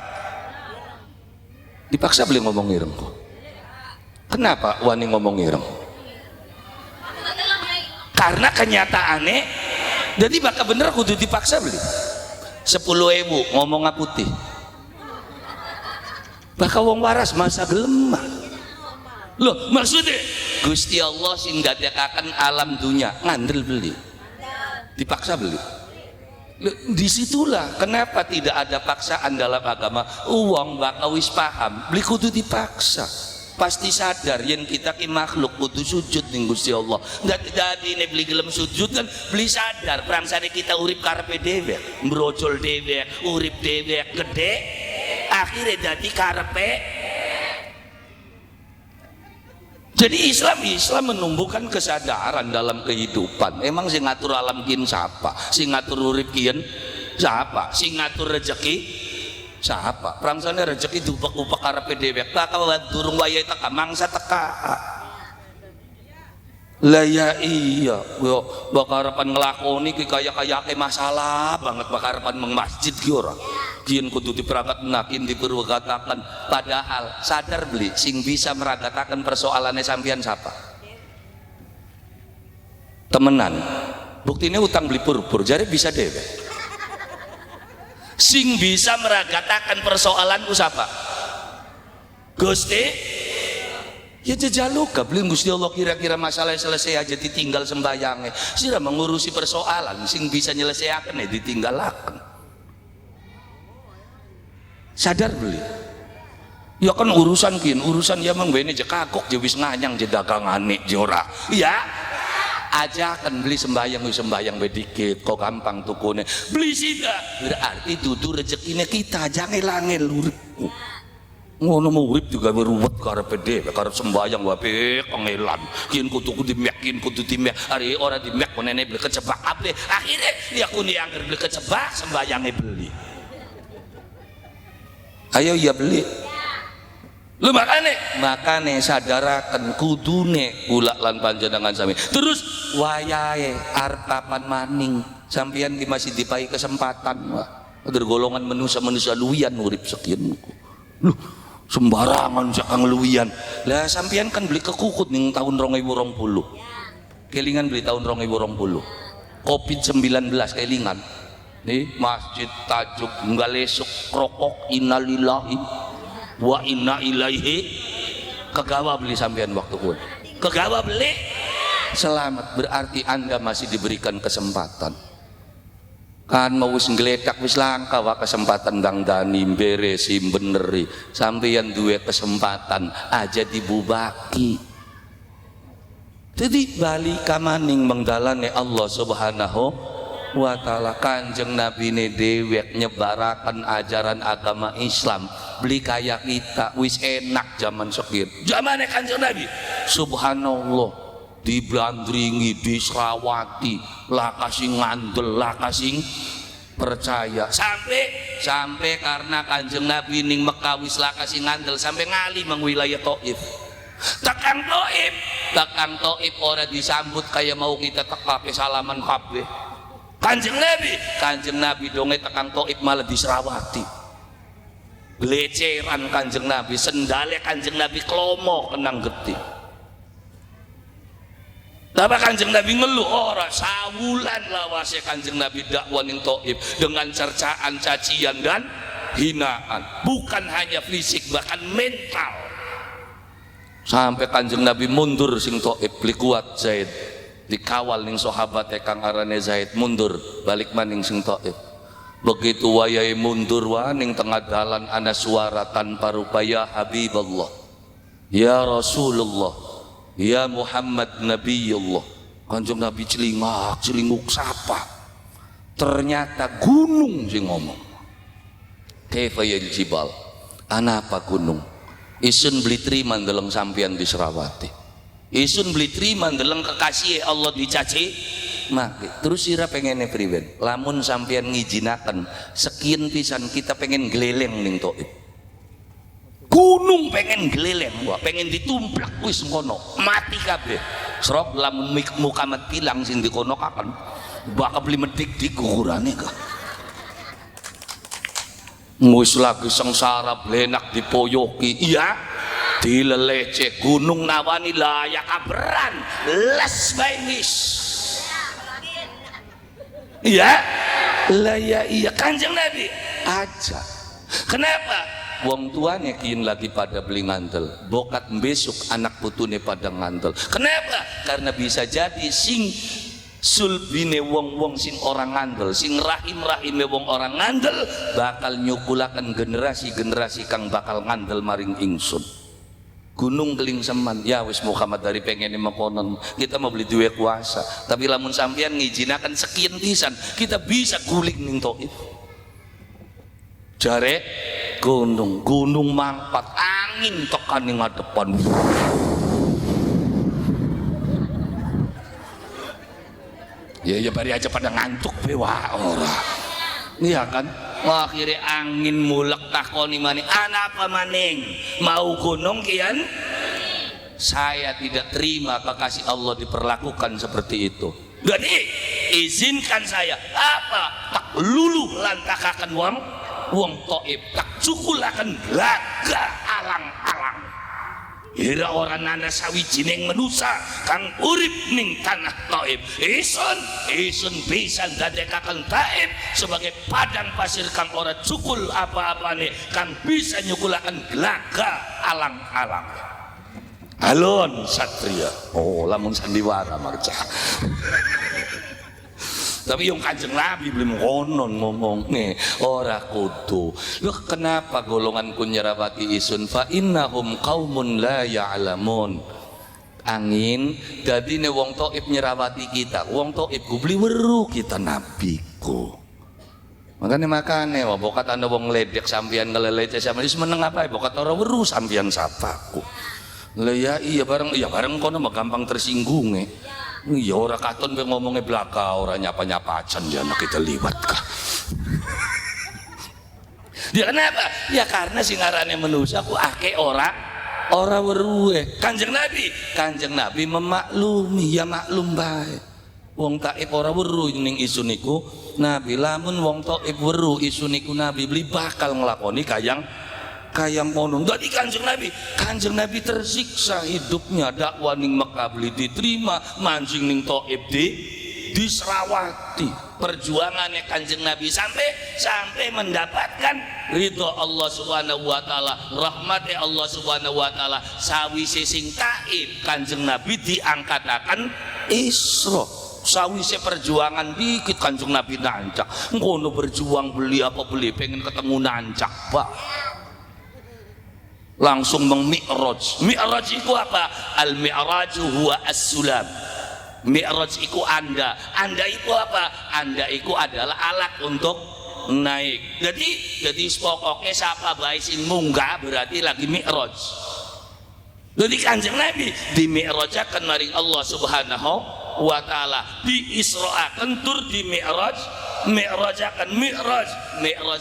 Dipaksa beli ngomong ireng kok. Kenapa wani ngomong ireng? Karena kenyataannya jadi bakal bener kudu dipaksa beli 10.000 ngomong putih bakal wong waras masa gelem loh maksudnya Gusti Allah sing dadekaken alam dunia ngandel beli dipaksa beli loh, disitulah kenapa tidak ada paksaan dalam agama uang bakal wis paham beli kudu dipaksa pasti sadar yang kita ki makhluk kudu sujud ning Gusti Allah nggak dadi nek beli gelem sujud kan beli sadar prangsane kita urip karepe dewek brojol dewek urip dewek gede akhirnya dadi karepe jadi Islam menumbuhkan kesadaran dalam kehidupan emang sing ngatur alam kin siapa sing ngatur urip kin siapa sing ngatur rezeki siapa prangsane rezeki diupak-upak karepe dhewek bakal durung wayahe teka mangsa teka lah ya iya yo bakarepan nglakoni ki kaya-kayake masalah banget bakarepan meng masjid ki ora kian kudu diperangkat nakin diperwegatakan padahal sadar beli sing bisa meragatakan persoalannya sampean siapa temenan buktinya utang beli pur-pur jadi bisa dhewek sing bisa meragatakan persoalanku siapa? Gusti ya jajaluk beli Gusti Allah kira-kira masalah selesai aja ditinggal sembayangnya sira mengurusi persoalan sing bisa nyelesaikan ya ditinggalakan sadar beli Ya kan urusan ya mang bene je kagok je wis nganyang je dagangane je ora. Iya. Aja kan beli sembayang dikit kok gampang tukune. Beli sida berarti dudu rezekine kita jangan langel uripku. Ngono mau urip juga beruwet karepe dhewe karep sembayang wae kangelan. Kian kudu dimek hari ora dimek menene beli kecebak kabeh. Akhire ya kuni angger beli kecebak sembayange beli. Ayo ya beli. Lu makane sadaraken kudune kula lan panjenengan sami. Terus wayahe arep papan maning sampeyan ki masih dipai kesempatan wah. Ada golongan manusia luwian urip sekian. Loh, sembarangan sakang luwian. Lah sampeyan kan beli kekukut ning tahun 2020. Kelingan beli tahun 2020. Covid-19 kelingan. Nih masjid tajuk nggalesuk rokok innalillahi wa inna ilaihi kegawa beli sampean waktu pun kegawa beli selamat berarti anda masih diberikan kesempatan kan mau wis ngeledak wis langka wa kesempatan dangdani beresi beneri sampeyan duwe kesempatan aja dibubaki jadi balik kamaning mengdalane Allah subhanahu wa ta'ala. Kanjeng Nabi ne dewek nyebarakan ajaran agama Islam beli kayak kita wis enak zaman sekir zamannya Kanjeng Nabi subhanallah diblandringi disrawati lah kasih ngandel lah kasih percaya sampai karena Kanjeng Nabi ning Mekah wis lah kasih ngandel sampai ngali mengwilayah Taif tekang Taif ora disambut kayak mau kita tekape salaman kabeh Kanjeng Nabi donge tekang Taif malah diserawati leceran Kanjeng Nabi sendale Kanjeng Nabi klomo kenang getih tapi Kanjeng Nabi ngeluh ora sawulan lawase Kanjeng Nabi dakwah ning Taif dengan cercaan cacian dan hinaan bukan hanya fisik bahkan mental sampai Kanjeng Nabi mundur sing Taif beli kuat Zaid dikawal ning sahabat kang arane Zaid mundur balik maning sing Taif begitu wayahe mundur wa ning tengah dalan ana suara tanpa rupa ya Habiballah ya Rasulullah ya Muhammad Nabiyullah Kanjeng Nabi celinguk sapa ternyata gunung sing ngomong kaifa ya jibal ana apa gunung isun beli terima ndeleng sampeyan diserawati isun beli terima ndeleng kekasih Allah dicaci maki terus sira pengennya priwen lamun sampeyan ngijinaken sekian pisan kita pengen geleleng ning Taif gunung pengen geleleng wah pengen ditumplak wis ngono mati kabeh serok lamun Muhammad bilang sing dikono kapan bakal beli medik di kukurane ka mus lagi sengsara blenak dipoyoki iya dilelece gunung nawani layak kaberan les bainis iya lah ya iya Kanjeng Nabi aja kenapa wong tuanya kian lagi pada beli ngandel bokat besok anak putune pada ngandel kenapa karena bisa jadi sing sulbine wong sing orang ngandel sing rahime wong orang ngandel bakal nyukulakan generasi kang bakal ngandel maring ingsun gunung keling seman ya wis Muhammad dari pengen makonon kita mau beli duwe kuasa tapi lamun sampeyan ngijinakan sekian pisan kita bisa guling ning Taif jare gunung mangpat angin tekan ning ngadepan ya bari aja pada ngantuk bewa ora iya kan akhirnya angin mulek takoni maning anak apa maning mau gunung kian saya tidak terima kekasih Allah diperlakukan seperti itu jadi izinkan saya apa tak luluh lantakakan wong Taif tak cukulakan laga alang-alang ira orang nana sawijining manusa kang urip ning tanah Taif isun bisa dadekaken Taif sebagai padang pasir kang ora cukul apa-apane kang bisa nyukulaken laga alang-alang alon satria oh lamun sandiwara marca Tapi yang Kanjeng Nabi belum konon ngomong nih ora kudu. Loh kenapa golonganku nyerawati isun? Fa innahum qaumun la ya'lamun. Angin dadi ne wong taib nyerawati kita. Wong taib ku beli weru kita nabiku. Makane bokat anda wong ledek sampean ngelelece sampean meneng apa bokat ora weru sampean sapaku. Lah ya iya bareng kono mah gampang tersinggung iya ora katon be ngomongnya belaka ora nyapa-nyapa acan ya anak kita liwat kah. Dia kenapa? Ya karena sing ngarane manusia ku akeh ora weruhe. Kanjeng Nabi memaklumi ya maklum bae. Wong taib ora weru ning isu niku Nabi, lamun wong taib weru isu niku Nabi beli bakal nglakoni kayang ngono. Dadi Kanjeng Nabi tersiksa hidupnya, dakwah ning Mekah beli diterima, mancing ning taib diserawati. Perjuangannya Kanjeng Nabi sampai mendapatkan ridho Allah Subhanahu wa taala, rahmatnya Allah Subhanahu wa taala. Sawise sing taib Kanjeng Nabi diangkatakan Isra. Sawise perjuangan dikit Kanjeng Nabi nancak. Ngono berjuang beli pengen ketemu nancak, Pak. Langsung meng-mi'raj. Mi'raj itu apa? Al-mi'raju huwa as-sulam. Mi'raj itu anda itu apa? Anda itu adalah alat untuk naik. Jadi pokoknya siapa baik sing munggah berarti lagi mi'raj. Jadi Kanjeng Nabi di mi'rajakan maring Allah Subhanahu wa taala, di isra'akan tur di mi'raj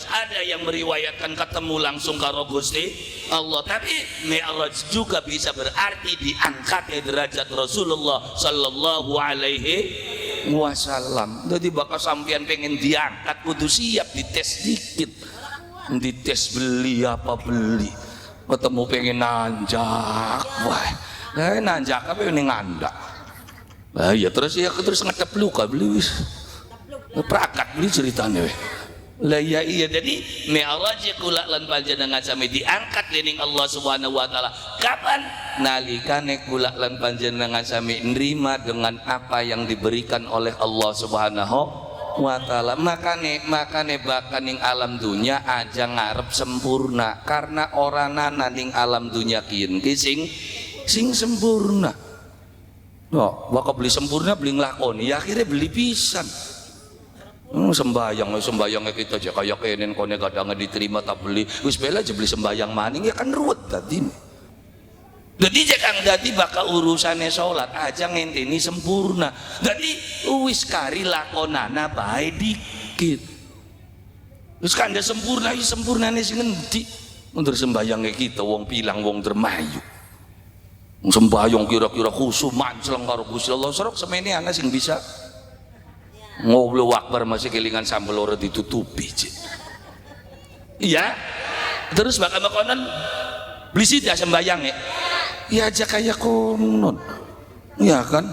ada yang meriwayatkan ketemu langsung karo Gusti Allah, tapi mi'raj juga bisa berarti diangkat derajat Rasulullah sallallahu alaihi wasallam. Jadi bakal sampean pengen diangkat kudu siap dites dikit, dites beli ketemu pengen nanjak, wah nanjak apa ini ngandak. Nah ya terus ngecap luka beli wis prakat beli ceritanya weh. Lah ya iya, jadi mi'raj kula lan panjenengan sami diangkat dening Allah Subhanahu wa taala. Kapan? Nalikane kula lan panjenengan sami nerima dengan apa yang diberikan oleh Allah Subhanahu wa taala. Makane bahkan ning alam dunia aja ngarep sempurna, karena orana ning alam dunia kieu sing sempurna. No, bakal beli sempurna beli nglakoni, ya akhirnya beli pisan. Sembayangnya kita aja kayak kenen kone kadang diterima tak beli wis bela aja beli sembayang maning ya kan ruwet tadi. Jadi jangan dadi bakal urusannya sholat aja ngenteni sempurna. Jadi wis kari lakonana bae dikit. Terus kan ada sempurna sempurnane sing ngendi? Mundur sembayangnya kita wong pilang wong dermayu. Sembayang kira-kira khusyuk mancleng karo Gusti Allah serok semene ana sing bisa ngobrol wakbar masih kelingan sambel ora ditutupi. Iya. Terus bakal konon beli sida sembayang ya aja kayak konon. Ya kan?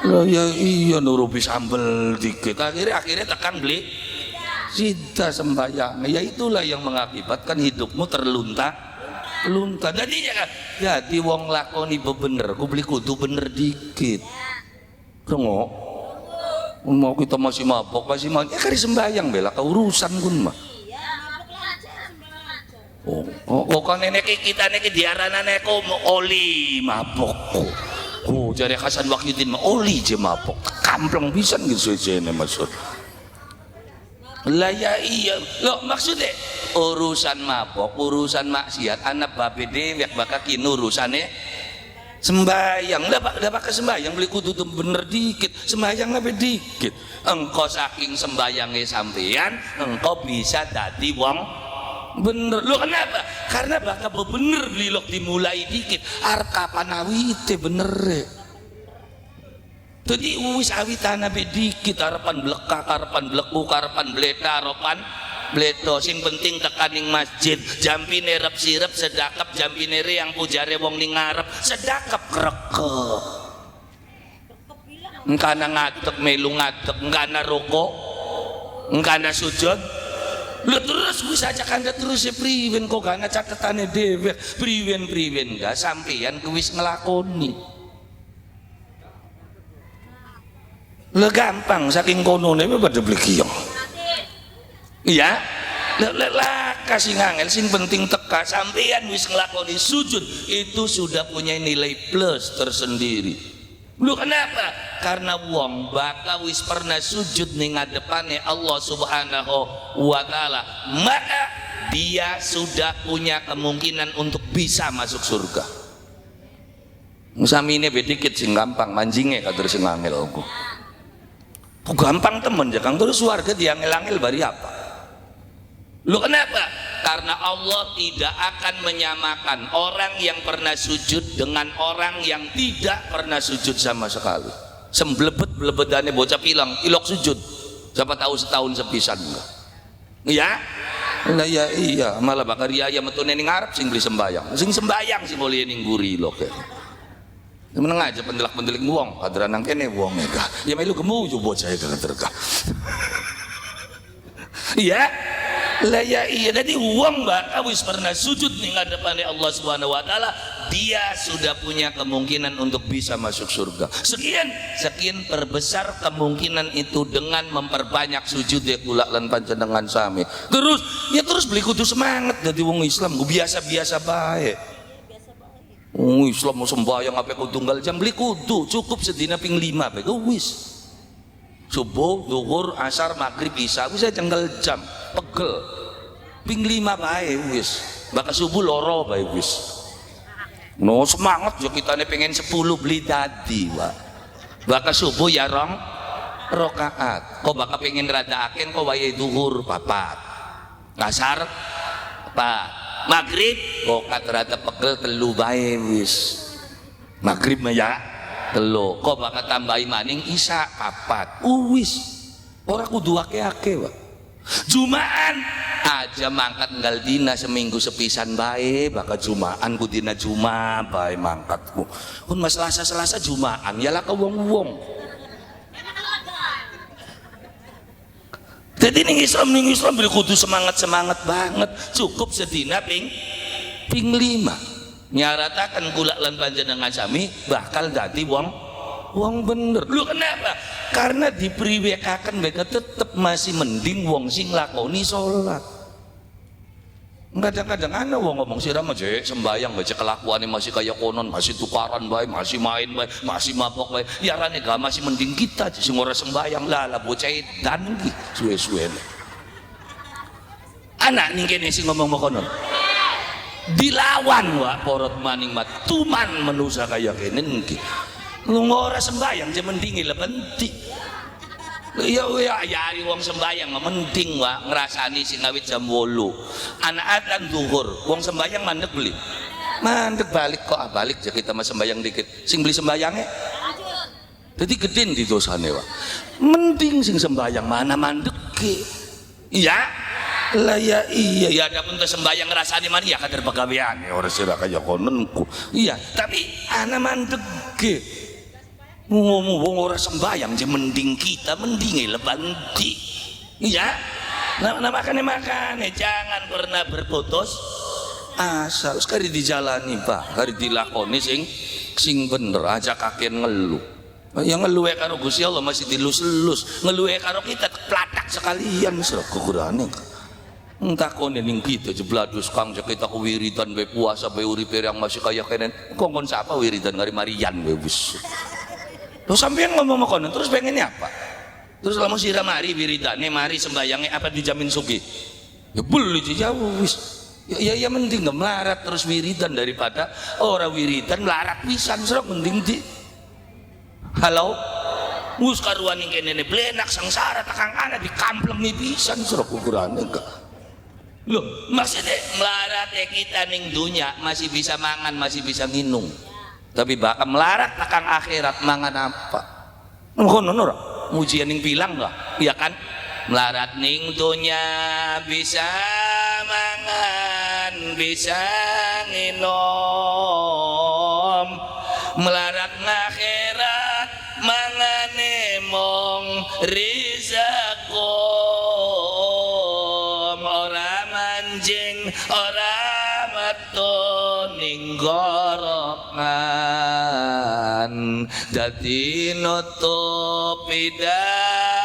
Lah ya iya nurupi sambel dikit. Akhirnya tekan beli sida sembayang. Ya itulah yang mengakibatkan hidupmu terlunta. Jadi wong lakoni bener, ku beli kudu bener dikit. Rengok. Mau kita masih mabok ya kari sembayang bela keurusan kun mah. Oh kan nenek kita nek diaranane ko oli mabok. Oh jare Hasan Wahyudin mah oli je mabok. Kampleng pisan gitu sejene maksud. Lah ya iya. Loh maksudnya urusan mabok, urusan maksiat anak babe dewek bakal kini urusane sembayang. Dah pakai sembayang beli kudu bener dikit, sembayang lebih dikit. Engkau saking sembayangnya sampean engkau bisa dadi wong bener. Lo kenapa? Karena bakal bener beli lok dimulai dikit arep kapan awite bener. Jadi wis awitan be dikit harapan blekak, harapan bleku, harapan bleta, harapan bleto. Sing penting tekaning masjid jampine rep sirep sedakap, jampine yang pujare wong ning ngarep sedakap krekep. Engkana ngadeg melu ngadeg, engkana rukuk, engkana sujud. Lu terus bisa aja kanda terus priwen kok gana catetane dhewe priwen gak sampeyan kuwi wis nglakoni. Lah gampang saking konone pada beli kiyong. Iya. Lah kasih ngangel sing penting teka sampean wis nglakoni sujud itu sudah punya nilai plus tersendiri. Lu kenapa? Karena wong bakal wis pernah sujud ning ngadepane Allah Subhanahu wa taala, maka dia sudah punya kemungkinan untuk bisa masuk surga. Musamine bedikit sing gampang manjinge kader sing angel aku. Gampang temen jakang terus warga diangel-angel bari apa? Lu kenapa? Karena Allah tidak akan menyamakan orang yang pernah sujud dengan orang yang tidak pernah sujud sama sekali. Semblebet-blebetane bocah pilang ilok sujud. Siapa tahu setahun sepisan enggak? Iya? Lah ya iya, malah bakar riaya metune ning ngarep sing beli sembayang. Sing sembayang sing mulih ning guri lho kek. Meneng aja pendelak-pendelik wong, kadran nang kene wong mega. Ya melu gemuju bocah e terka. Iya? Lah ya iya, jadi uang bakal wis pernah sujud ning hadapane Allah Subhanahu wa taala, dia sudah punya kemungkinan untuk bisa masuk surga. Sekian perbesar kemungkinan itu dengan memperbanyak sujud ya kula lan panjenengan sami. Terus beli kudu semangat dadi wong Islam, biasa-biasa bae. Islam mau sembahyang apa kudu tunggal jam beli kudu cukup sedina ping 5 bae wis. Subuh, zuhur, asar, maghrib, isya bisa jenggal jam pegel ping 5 bae wis bakal subuh loro bae wis no semangat ya kita pengen 10 beli tadi Pak bakal subuh ya rong rokaat kok bakal pengen rada aken kok wayahe zuhur 4 asar 4 maghrib kok rada pegel 3 bae wis maghrib mah ya 3 kok bakal tambahi maning isya 4 wis ora kudu akeh-akeh Pak. Jumaan aja mangkat nggal dina seminggu sepisan bae bakal jumaan ku dina juma bae mangkatku kun mas selasa jumaan yalah ke wong-wong. Jadi ning Islam beli kudu semangat banget cukup sedina ping 5 nyaratakan kula lan panjenengan sami bakal dadi wong bener. Lu kenapa? Karena dipriwekaken mereka tetep masih mending wong sing lakoni sholat. Kadang-kadang ana wong ngomong sirama jek sembayang baca kelakuannya masih kayak konon, masih tukaran bae, masih main bae, masih mabok bae. Ya rane gak masih mending kita sing ora sembayang lah bocah edan iki suwe-suwene. Anak ning kene sing ngomong konon. Dilawan wa porot maning matuman manusa kaya kene niki. Lu ora sembayang je mending le penting. Ya yari wong sembayang mending wa ngrasani sing awit jam 8. Anak adzan zuhur, wong sembayang mandek beli. Mandek balik kok balik je kita mah sembayang dikit. Sing beli sembayange jadi gedin di dosane wa. Mending sing sembayang mana mandek ke. Iya. Lah ya iya ya ada pun sembayang ngrasani man ya kader pagawean ora sira kaya konenku. Iya, tapi ana mandek ke. Wong ora sembayang je mending kita mendinge lebanti. Iya. Nah makane jangan pernah berputus asa. Sekali dijalani Pak, hari dilakoni sing bener aja kakek ngeluh. Yang ngeluhe karo Gusti Allah masih dilus-lus, ngeluhe karo kita platak sekalian sira kekurane. Entakone ning kita jebladus kang kita ku wiridan bae puasa bae uripe yang masih kaya kenen. Kongkon sapa wiridan ngari marian bae wis. Lo sampean ngomong konon terus pengennya apa? Terus lamun sira mari wiridane mari sembayange apa dijamin sugih? Ya beli jauh wis. Ya mending melarat terus wiridan daripada ora wiridan melarat pisan serok mending di. Halo. Wis karuan ning kene blenak sangsara takang ana dikamplengi pisan serok ukurane enggak. Loh, maksudnya melarat kita ning dunya masih bisa mangan, masih bisa minum. Tapi bakal melarat takang akhirat mangan apa? Ngono ora? Mujian ning bilang enggak? Iya kan? Melarat ning dunya bisa mangan, bisa nginom. Melarat ngakhirat mangane mong rizakum ora manjing ora matun ning gorokan dadi nutupi dalane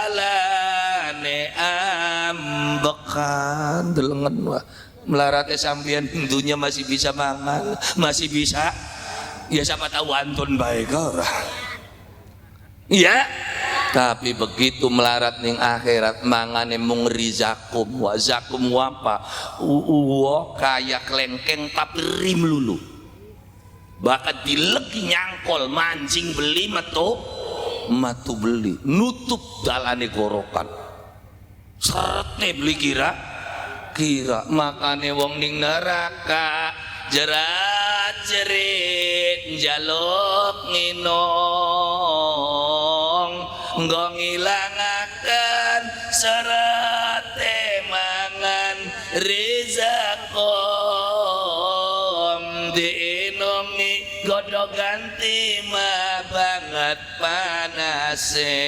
ambekan delengen wah melarate sampean pintunya masih bisa mangan masih bisa ya siapa tahu antun baik ora iya tapi begitu melarat ning akhirat mangane mung rizakum wa zakum apa kaya klengkeng tapi rim lulu bakat dilegi nyangkol mancing beli matu beli nutup dalane gorokan serte beli kira makane wong ning neraka jerat-jerit njaluk nginong nggo ngilangaken serate mangan rezakom diinongi godho ganti mah banget panase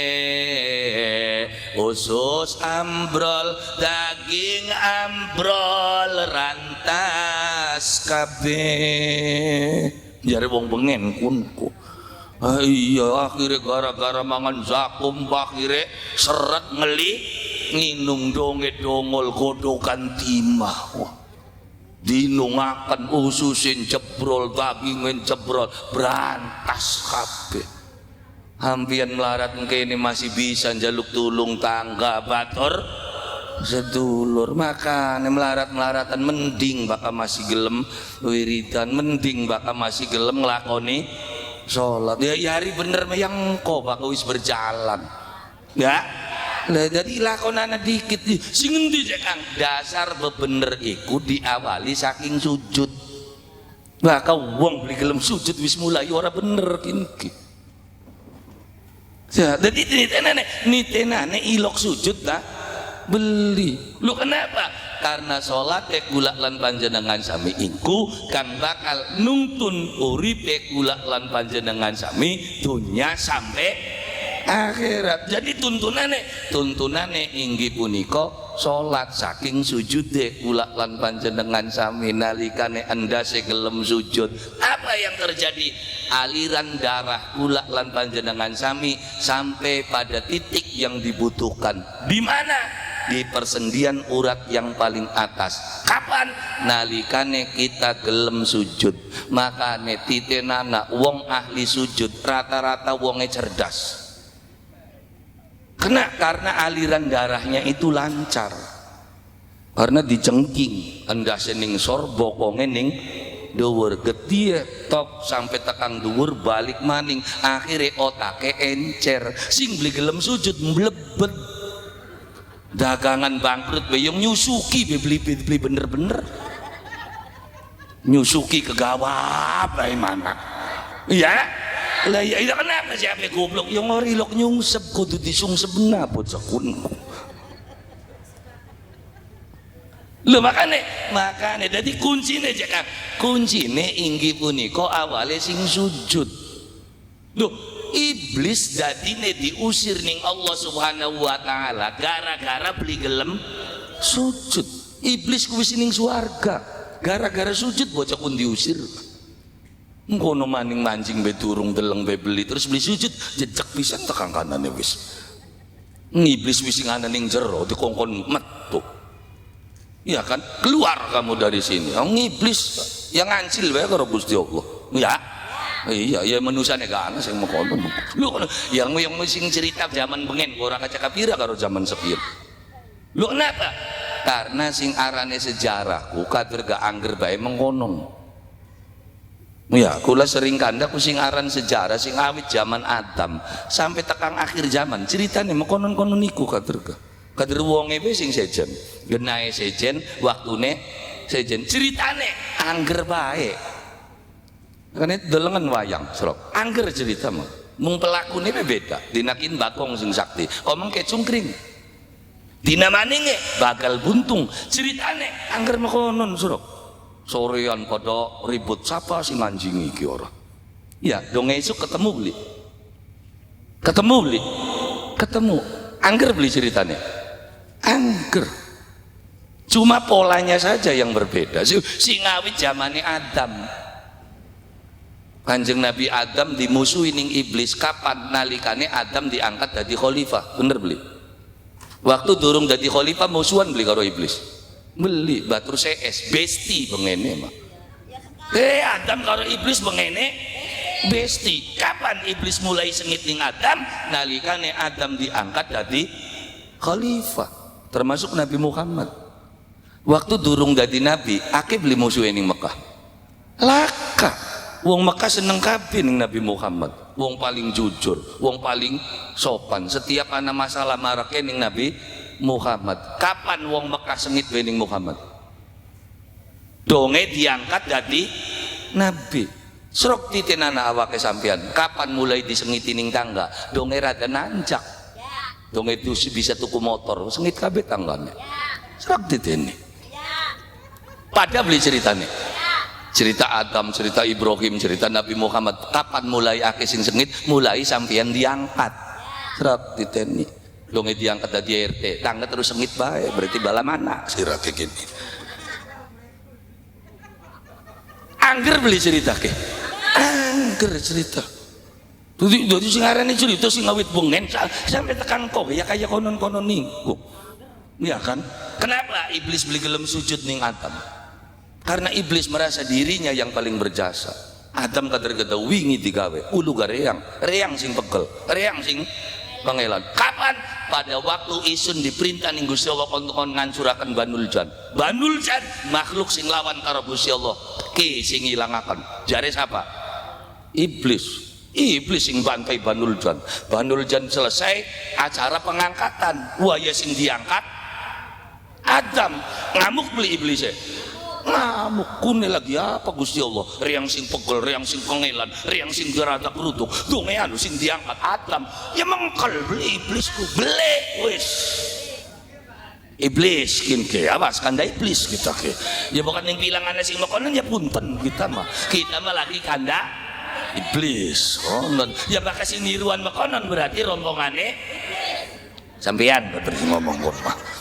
usus ambrol daging ambrol rantas kabeh jare wong bengen kunku iya akhirnya gara-gara mangan zakum akhirnya seret ngeli nginung donge dongol godokan timah dinungakan ususin jebrol dagingin jebrol berantas kabeh hampian melarat kene masih bisa njaluk tulung tangga batur sedulur makane melarat-melaratan mending bakal masih gelem wiridan mending bakal masih gelem nglakoni sholat ya hari bener yang kok bakal wis berjalan ya lah jadi lakonana dikit sing endi cek Kang dasar bebener iku diawali saking sujud bakal wong beli gelem sujud wis mulai ora bener kini jadi nitenane ilok sujud lah beli lu kenapa karena sholat kula lan panjenengan sami iku kang bakal nuntun uripe kula lan panjenengan sami dunya sampai akhirat jadi tuntunane inggih punika sholat saking sujude kula lan panjenengan sami nalikane endase gelem sujud apa yang terjadi aliran darah kula lan panjenengan sami sampai pada titik yang dibutuhkan di mana di persendian urat yang paling atas kapan nalikane kita gelem sujud makane titenana wong ahli sujud rata-rata wonge cerdas karena aliran darahnya itu lancar karena dijengking endase ning sor bokonge ning dhuwur gedhe top sampai tekang dhuwur balik maning akhire otake encer sing beli gelem sujud mlebet dagangan bangkrut yang nyusuki beli bener-bener nyusuki kegawap dari mana iya lah ya itu kenapa siapa goblok yang ngorilok nyungsep kudu disungsep napot sakunku lho makane jadi kuncine Kang kuncine inggih punika awale sing sujud lho iblis dadine diusir ning Allah Subhanahu wa taala gara-gara beli gelem sujud iblis kuwi ning swarga gara-gara sujud bocah pun diusir ngono maning mancing be durung deleng be beli terus beli sujud jejak pisan tekan kanane wis iblis wis sing ana ning jero dikongkon metu iya kan keluar kamu dari sini iblis yang ngancil wae karo Gusti Allah ya iya ya manusane gak ana sing mengkono lu yang sing cerita zaman bengen ora kacakapira karo zaman sepir lu kenapa karena sing arane sejarahku kader gak angger bae mengkono ya kula sering kandak sing aran sejarah sing awit zaman Adam sampai tekang akhir zaman ceritane mengkonon-konon niku kader wonge be sing sejen genahe sejen waktune sejen ceritane angger bae kan itu delengan wayang serok angger cerita mung pelakune beda dinakin bakong sing sakti omong ke cungkring dina maninge bakal buntung ceritane angger makonon serok sorean pada ribut siapa sing anjing iki ora ya dong esuk ketemu angger beli ceritane angger cuma polanya saja yang berbeda sing awit zamane Adam Kanjeng Nabi Adam dimusuhi ning iblis kapan? Nalikane Adam diangkat jadi khalifah. Bener beli? Waktu durung jadi khalifah musuhan beli karo iblis. Beli batur CS besti bengene mah. Adam karo iblis bengene besti. Kapan iblis mulai sengit ning Adam? Nalikane Adam diangkat jadi khalifah. Termasuk Nabi Muhammad. Waktu durung jadi nabi, akeh beli musuhe ning Mekah. Laka. Wong Mekah seneng kabeh ning Nabi Muhammad. Wong paling jujur, wong paling sopan. Setiap ana masalah marake ning Nabi Muhammad. Kapan wong Mekah sengit ning Muhammad? Donge diangkat jadi nabi. Srok titenana awake sampean. Kapan mulai disengiti ning tangga? Donge rada nanjak. Donge itu bisa tuku motor, sengit kabeh tanggane. Srok titene. Pada beli ceritane. Cerita Adam, cerita Ibrahim, cerita Nabi Muhammad. Kapan mulai akeh sing sengit? Mulai sampean diangkat. Serap diteni. Donge diangkat dari RT, tangga terus sengit bae, berarti bala mana? Sirat kayak gini. Angger beli cerita ke? Angger cerita. Jadi sing arane cerita sing ngawit bengen sampai tekan kok ya kayak konon-konon niku. Iya kan? Kenapa iblis beli gelem sujud ning Adam? Karena iblis merasa dirinya yang paling berjasa. Adam kader geda wingi digawe ulu gareang, reang sing pegel, reang sing pangelan. Kapan? Pada waktu isun diperintah ning Gusti Allah kon ngancuraken Banul Jan. Banul Jan makhluk sing lawan karo Gusti Allah. Ki sing ilangaken. Jare siapa? Iblis. Iblis sing bantai Banul Jan. Banul Jan selesai acara pengangkatan. Wah ya sing diangkat Adam. Ngamuk beli iblisnya. Ngamuk kune lagi apa Gusti Allah, riang sing pegel, riang sing pengelan, riang sing gerada kerutuk donge anu sing diangkat Adam ya mengkel beli iblisku beli wis iblis ke awas kanda iblis kita ke ya bukan yang bilangannya sing makonan ya punten kita mah lagi kanda iblis konon ya bakal sing niruan makonan berarti rombongannya sampean berarti ngomong mah.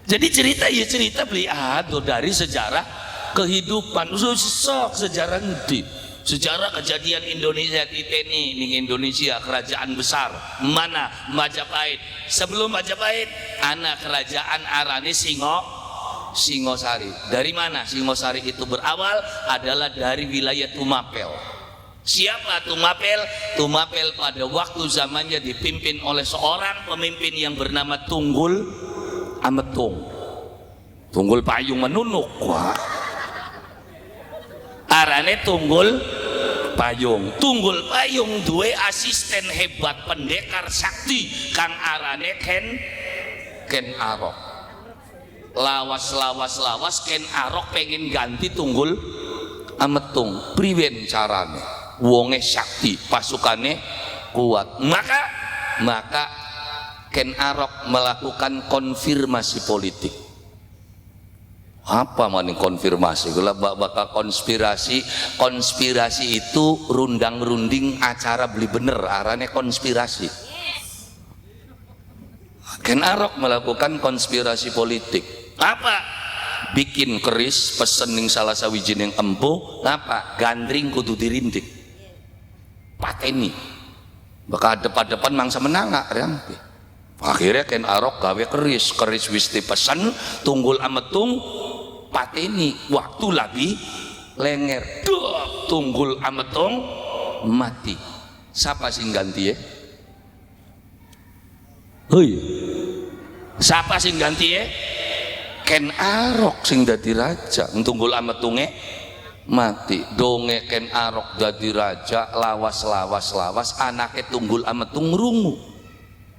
Jadi cerita ya cerita beli dari sejarah kehidupan sok sejarah ngerti sejarah kejadian Indonesia titeni ning Indonesia kerajaan besar mana Majapahit sebelum Majapahit anak kerajaan arane Singosari. Dari mana Singosari itu berawal? Adalah dari wilayah Tumapel. Siapa Tumapel? Tumapel pada waktu zamannya dipimpin oleh seorang pemimpin yang bernama Tunggul Ametung. Tunggul Payung menunuk. Wah. Arane Tunggul Payung. Tunggul Payung duwe asisten hebat pendekar sakti kang arane Ken Arok. Lawas Ken Arok pengen ganti Tunggul Ametung. Priwen carane? Wonge sakti, pasukane kuat. Maka Ken Arok melakukan konfirmasi politik. Apa maning konfirmasi? Gula bakal konspirasi itu rundang-runding acara beli bener arane konspirasi. Ken Arok melakukan konspirasi politik. Apa? Bikin keris pesen ning salah sawijining empu, apa? Gandring kudu dirindik. Pateni. Bakal depan-depan mangsa menanga rempe. Akhirnya Ken Arok gawe keris wis dipesan Tunggul Ametung pateni waktu lagi lenger Tunggul Ametung mati. Siapa sing ganti ya? Hei, siapa sing ganti ya? Ken Arok sing dadi raja. Tunggul Ametunge mati. Donge Ken Arok dadi raja lawas anake Tunggul Ametung rungu.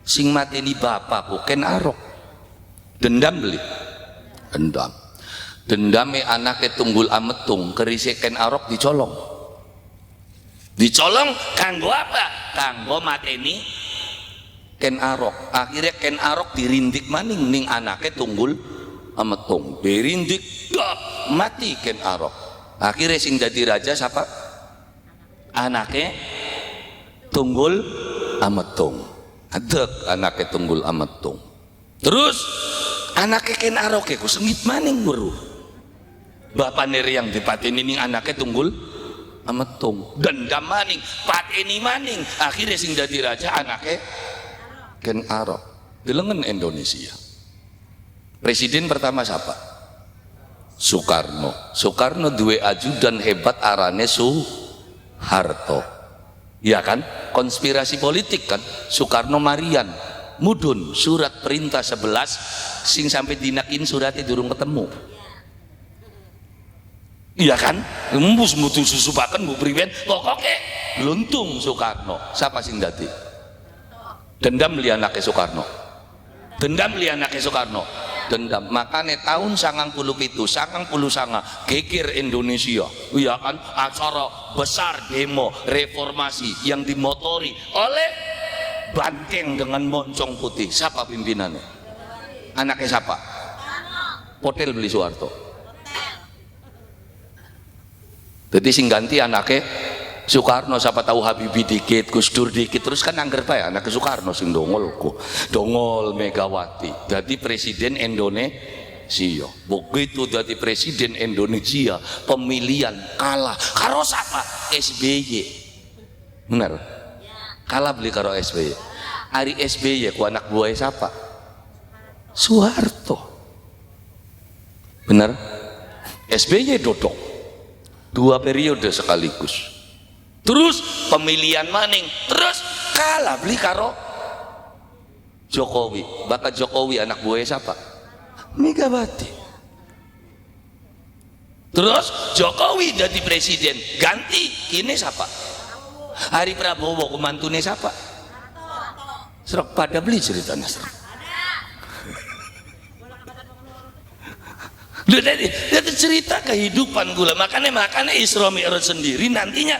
Sing mateni bapakku Ken Arok. Dendam beli. Dendame anake Tunggul Ametung kerise Ken Arok dicolong. Kanggo apa? Kanggo mateni Ken Arok. Akhirnya Ken Arok dirindik maning ning anake Tunggul Ametung. Dirindik mati Ken Arok. Akhirnya sing dadi raja siapa? Anake Tunggul Ametung. Adek anaknya Tunggul Ametung. Terus anaknya Ken Arok ku sengit maning weruh. Bapak neri yang dipateni ning anaknya Tunggul ametung dendam maning pateni maning akhirnya sing dadi raja anaknya Ken Arok delengen Indonesia. Presiden pertama siapa? Soekarno duwe ajudan hebat arane Soeharto. Ya kan, konspirasi politik kan. Soekarno Marian mudun surat perintah 11 sing sampai dinakin suratnya durung ketemu. Iya kan, embus mutu susupaken bu priwen pokoknya luntung Soekarno. Siapa sing dadi? Dendam li anaknya Soekarno. Dendam li anaknya Soekarno. Dendam. Makanya tahun 97 geger Indonesia. Iya kan, acara besar demo reformasi yang dimotori oleh banteng dengan moncong putih. Siapa pimpinannya? Anaknya siapa? Potel beli Soeharto. Jadi sing ganti anaknya Soekarno, siapa tahu Habibie dikit, Gus Dur dikit, terus kan angger ya anaknya Soekarno sing dongol kok. Dongol Megawati. Jadi presiden Indonesia. Begitu jadi presiden Indonesia, pemilihan kalah. Karo siapa? SBY. Benar? Kalah beli karo SBY. Hari SBY ku anak buahnya siapa? Soeharto. Benar? SBY dodok 2 periode sekaligus. Terus pemilihan maning, terus kalah beli karo Jokowi. Bakal Jokowi anak buahnya siapa? Megawati. Terus Jokowi jadi presiden, ganti kini siapa? Hari Prabowo kemantunya siapa? Serok pada beli ceritanya serok. Itu cerita kehidupan gula. Makanya Isra Mi'raj sendiri nantinya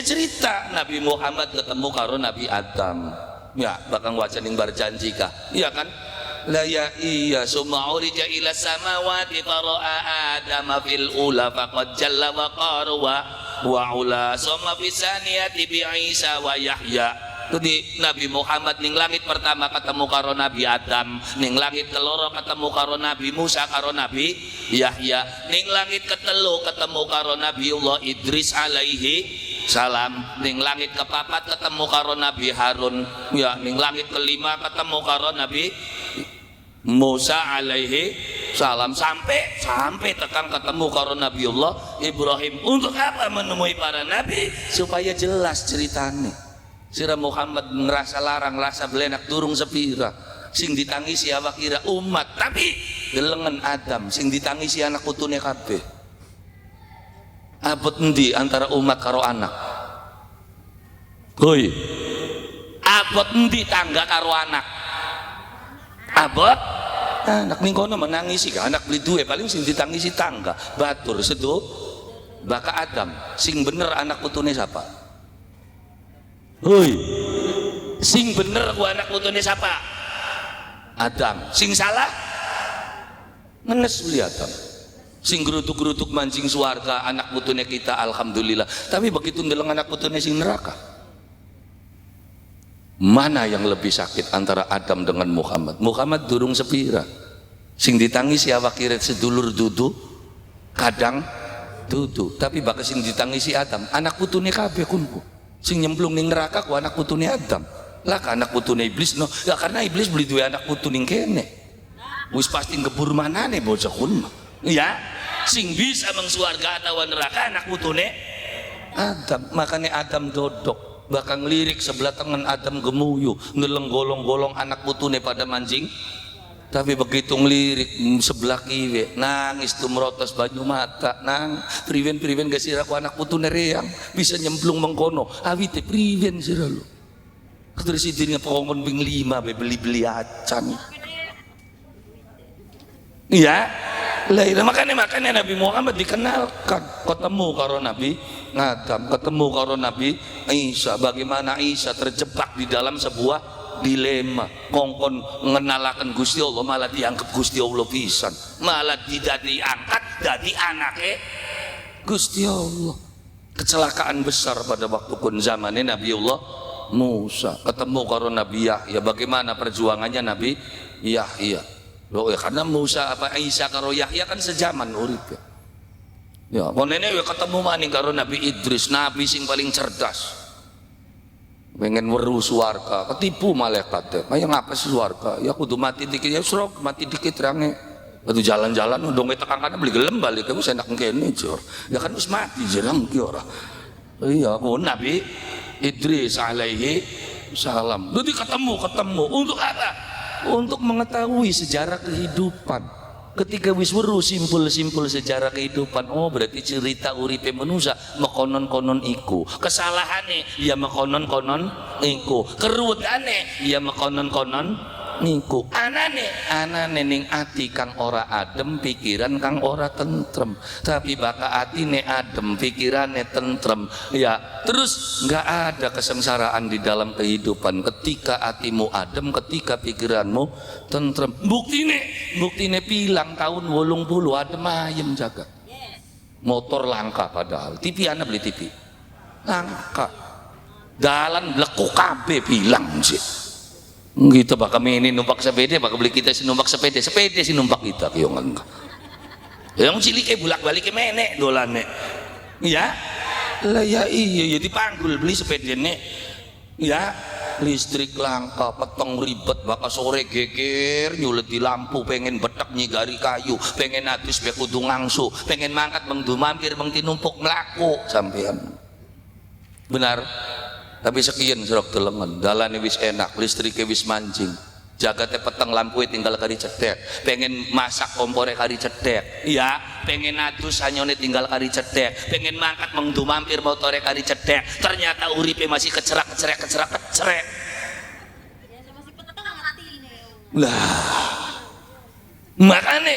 cerita Nabi Muhammad ketemu karo Nabi Adam. Ya, bakal wacaning berjanji kah? Iya kan? La ya iya summa urija ila samawati fara'a Adam fil ula faqad jalla wa qarwa wa ula summa fisaniyati bi Isa wa Yahya. Jadi Nabi Muhammad ning langit pertama ketemu karo Nabi Adam, ning langit keloro ketemu karo Nabi Musa karo Nabi Yahya, ning langit ketelu ketemu karo Nabiullah Idris alaihi salam, ning langit kepapat ketemu karo Nabi Harun, ya ning langit kelima ketemu karo Nabi Musa alaihi salam, sampai tekan ketemu karo Nabiullah Ibrahim. Untuk apa menemui para nabi? Supaya jelas ceritanya. Sira Muhammad ngerasa larang, rasa belenak durung sepira. Sing ditangisi awak kira umat, tapi delengen Adam sing ditangisi anak putune kabeh. Abot endi antara umat karo anak? Hoi. Abot endi tangga karo anak? Abot anak ning kono menangisi ka anak beli duwe paling sing ditangisi tangga. Batur sedo baka Adam sing bener anak putune siapa? Hoi, sing bener ku anak putune siapa? Adam. Sing salah? Ngenes beli Adam. Sing gerutuk-gerutuk mancing suarga anak putune kita alhamdulillah. Tapi begitu ndeleng anak putune sing neraka. Mana yang lebih sakit antara Adam dengan Muhammad? Muhammad durung sepira. Sing ditangisi awak kiret sedulur dudu, kadang dudu. Tapi bakal sing ditangisi Adam, anak putune kabeh kunku. Sing nyemplung ning neraka ku anak putune Adam. Lah ka anak putune iblis no. Ya karena iblis beli duwe anak putu ning kene. Wis pasti ngebur manane bocah kun. Ya, sing bisa meng swarga atawa neraka anak putune Adam. Makanya Adam dodok. Bakal ngelirik sebelah tangan Adam gemuyu, ngeleng golong-golong anak putune pada mancing. Tapi begitu ngelirik sebelah kiwe nangis tuh merotos banyu mata nang priwen gak sira ku anak putune reang bisa nyemplung mengkono awite priwen sira lu terus idine pokon ping 5 be beli acan iya lah makanya Nabi Muhammad dikenalkan ketemu karo Nabi Adam ketemu karo Nabi Isa. Bagaimana Isa terjebak di dalam sebuah dilema kongkon ngenalakan Gusti Allah malah dianggap Gusti Allah pisan, malah tidak diangkat jadi anaknya Gusti Allah. Kecelakaan besar pada waktu kun zamannya Nabiullah Musa ketemu karo Nabi Yahya. Bagaimana perjuangannya Nabi Yahya? Loh ya karena Musa apa Isa karo Yahya kan sejaman urip ya. Ya, konene ya ketemu maning karo Nabi Idris, nabi sing paling cerdas. Pengen weru swarga, ketipu malaikat. Kayak ngapa sih swarga? Ya kudu mati dikit ya surok, mati dikit range. Kudu jalan-jalan ndonge tekan kana beli gelem balik wis enak kene jor. Ya kan wis mati jeneng ki ora. Iya, pun Nabi Idris alaihi salam. Jadi ketemu untuk apa? Untuk mengetahui sejarah kehidupan. Ketika wis weruh simpul-simpul sejarah kehidupan, oh berarti cerita uripe manusia mekonon-konon iku, kesalahane ya mekonon-konon iku, keruwetane ya mekonon-konon niku, anane ning ati kang ora adem, pikiran kang ora tentrem. Tapi baka atine adem, pikirane tentrem, ya terus nggak ada kesengsaraan di dalam kehidupan ketika atimu adem, ketika pikiranmu tentrem. Buktine pilang tahun 80 adem ayem jaga. Motor langka padahal, TV anak beli TV langka, dalan lekuk kabeh bilang sih gitu. Bakal ini numpak sepeda, bakal beli kita si numpak sepeda si numpak kita kiyongan yang cilik bulak balik ke menek dolane ya lah ya iya ya dipanggul beli sepeda nek ya listrik langka, peteng ribet, bakal sore geger nyulet di lampu, pengen betek nyigari kayu, pengen adus be kudu ngangsu, pengen mangkat mengdu mampir mengti numpuk melaku sampean benar. Tapi sekian serok telengan, dalane wis enak, listriknya wis mancing, jagatnya peteng lampu tinggal kari cedek, pengen masak kompore kari cedek, iya, pengen adus hanyone tinggal kari cedek, pengen mangkat mengdu mampir motore kari cedek, ternyata uripe masih kecerak. Lah, makane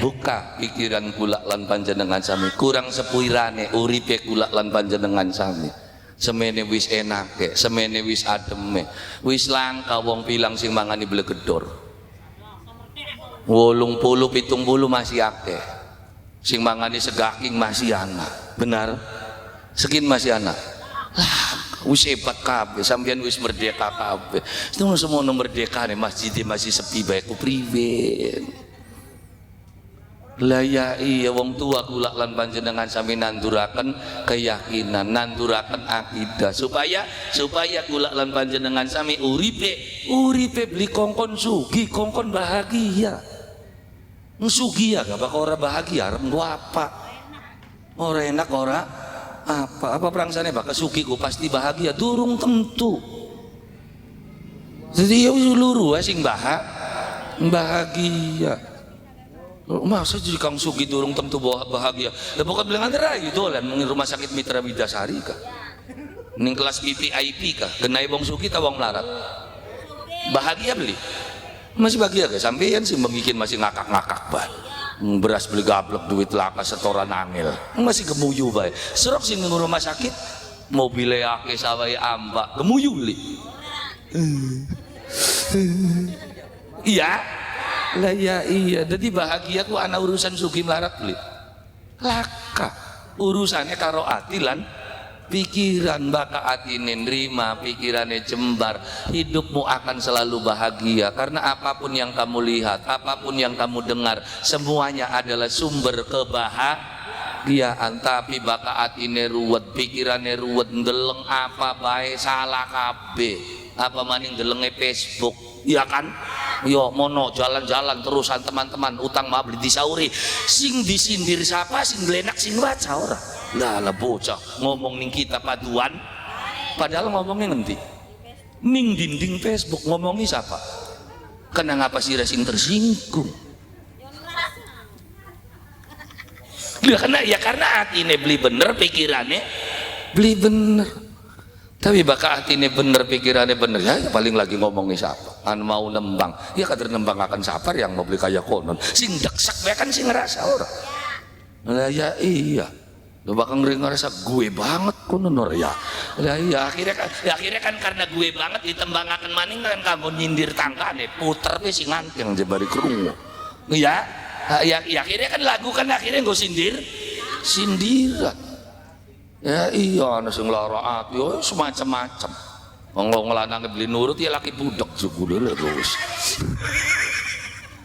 buka pikiran kula lan panjenengan sami, kurang sepuirane uripe kula lan panjenengan sami. Semene wis enake, semene wis ademe, wis langka wong pilang sing mangani blegedor. 80 70 masih akeh. Sing mangani segaking masih anak. Benar? Sekin masih anak. Lah, wis hebat kabeh, sampeyan wis merdeka kabeh. Semua merdeka nih masjid masih sepi bae ku priwe. Lah ya iya wong tua kula lan panjenengan sami nanduraken keyakinan, nanduraken akidah supaya kula lan panjenengan sami uripe beli kongkon sugi, kongkon bahagia. Sugi ya gak bakal ora bahagia, arep nggo apa? Ora enak ora apa prangsane bakal sugi ku pasti bahagia, durung tentu. Jadi ya luru sing bahagia. Masa jadi kang sugi durung tentu bahagia. Lah bukan bilang antara gitu lah mungkin rumah sakit Mitra Widasari kah? Ning kelas VIP kah? Genai wong sugi ta wong melarat? Bahagia beli. Masih bahagia gak? Sampeyan sih membikin masih ngakak-ngakak bae. Beras beli gablek duit laka setoran angel. Masih gemuyu bae. Serok sing ning rumah sakit mobilnya akeh sawai ambak gemuyu beli. Iya. Lah ya iya, jadi bahagia ku anak urusan sugi melarat beli laka urusannya karo ati lan pikiran, baka atine nerima, pikirannya jembar, hidupmu akan selalu bahagia karena apapun yang kamu lihat, apapun yang kamu dengar, semuanya adalah sumber kebahagiaan. Tapi baka atine ruwet, pikirannya ruwet, ndeleng apa bae salah kabeh, apa maning ndelenge Facebook, ya kan? Yo mono jalan-jalan terusan teman-teman utang mah beli disauri sing disindir siapa sing gelenak sing baca ora lah bocah ngomong ning kita paduan padahal ngomongnya ngendi ning dinding Facebook ngomongnya siapa kena ngapa sih sing tersinggung karena hatine beli bener pikirannya beli bener. Tapi baka hatine bener pikirannya bener ya paling lagi ngomongin siapa an mau nembang ya kader nembang akan sapar yang mau beli kaya konon sing deksak ya kan sing ngerasa orang lah ya iya lo bakal ngerasa gue banget konon ya lah iya akhirnya kan karena gue banget ditembang akan maning kan kamu nyindir tangga nih puter wis sing nganteng jebari krungu ya akhirnya kan lagu kan akhirnya gue sindiran. Ya iya ana sing lara ati yo semacam-macam. Wong lanang beli nurut ya laki budak juga dulu terus.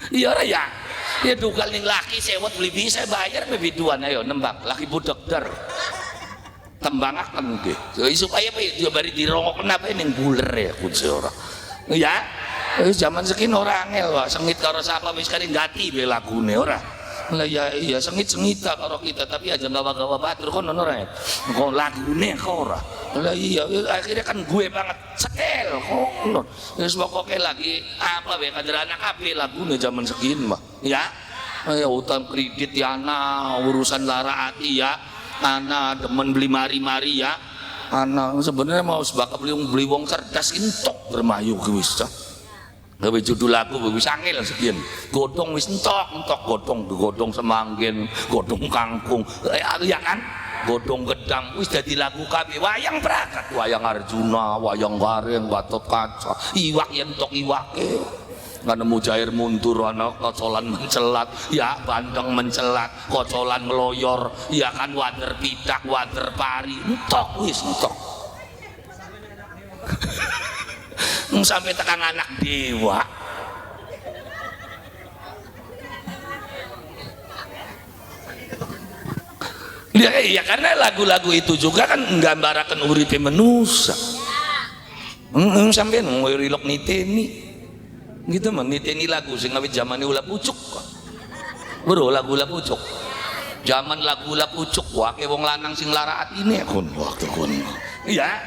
Iya ora ya. Ya dugal ning laki sewot beli bisa bayar bebiduan ayo nembak laki budak dar. Tembangaken nggih. Supaya apa ya bari dirongok kenapa ning buler ya kunci ora. Ya. Zaman sekin ora angel wae sengit karo sapa wis kari ngati be lagune ora. Lah ya iya sengit-sengita karo kita tapi aja gawa-gawa batur kon ora ya. Kok lagune kok ora. Lah iya akhirnya kan gue banget sekel kok. Wis pokoke lagi apa wae kader anak kabeh lagune zaman sekin mah. Ya. Ya utang kredit ya ana urusan lara ati ya. Ana demen beli mari-mari ya. Ana sebenarnya mau sebab beli wong cerdas entok bermayu ke wis. Gawe judul lagu wis angel sekian. Godhong wis entok godhong semanggen, godhong kangkung. Ya kan? Godhong gedang wis dadi lagu kabeh. Wayang Prakat, wayang Arjuna, wayang Gareng, Gatot Kaca. Iwak yen entok iwake. Nggak nemu jair mundur anak kocolan mencelat ya bandeng mencelat kocolan meloyor ya kan wader pidak wader pari entok wis entok sampai tekan anak dewa ya karena lagu-lagu itu juga kan nggambarkan uripe manusia sampai ngirilok niteni gitu mah niteni lagu sing awit zamane ulah pucuk bro lagu-lagu pucuk zaman lagu-lagu pucuk wake wong lanang sing lara atine kon waktu kon iya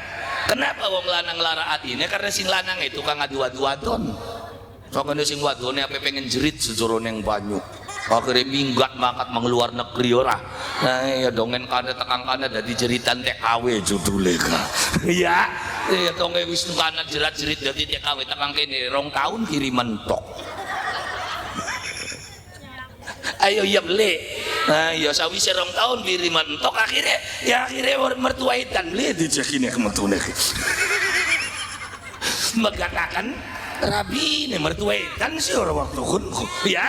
kenapa wong lanang lara atine karena sing lanang itu kang adu-adu-adon sokane sing wadone ape pengen jerit sejorone yang banyu akhirnya minggat mangkat mengeluar negeri ora nah ya dongen kana tekang kana dadi jeritan TKW judule ka iya ya dongen wis kana jerat-jerit dadi TKW tekang kene 2 tahun kiriman tok ayo ya beli nah ya sawise 2 tahun kiriman tok akhirnya mertua edan beli dijekine kemetune megatakan rabi ne mertua edan sih ora waktu kun ya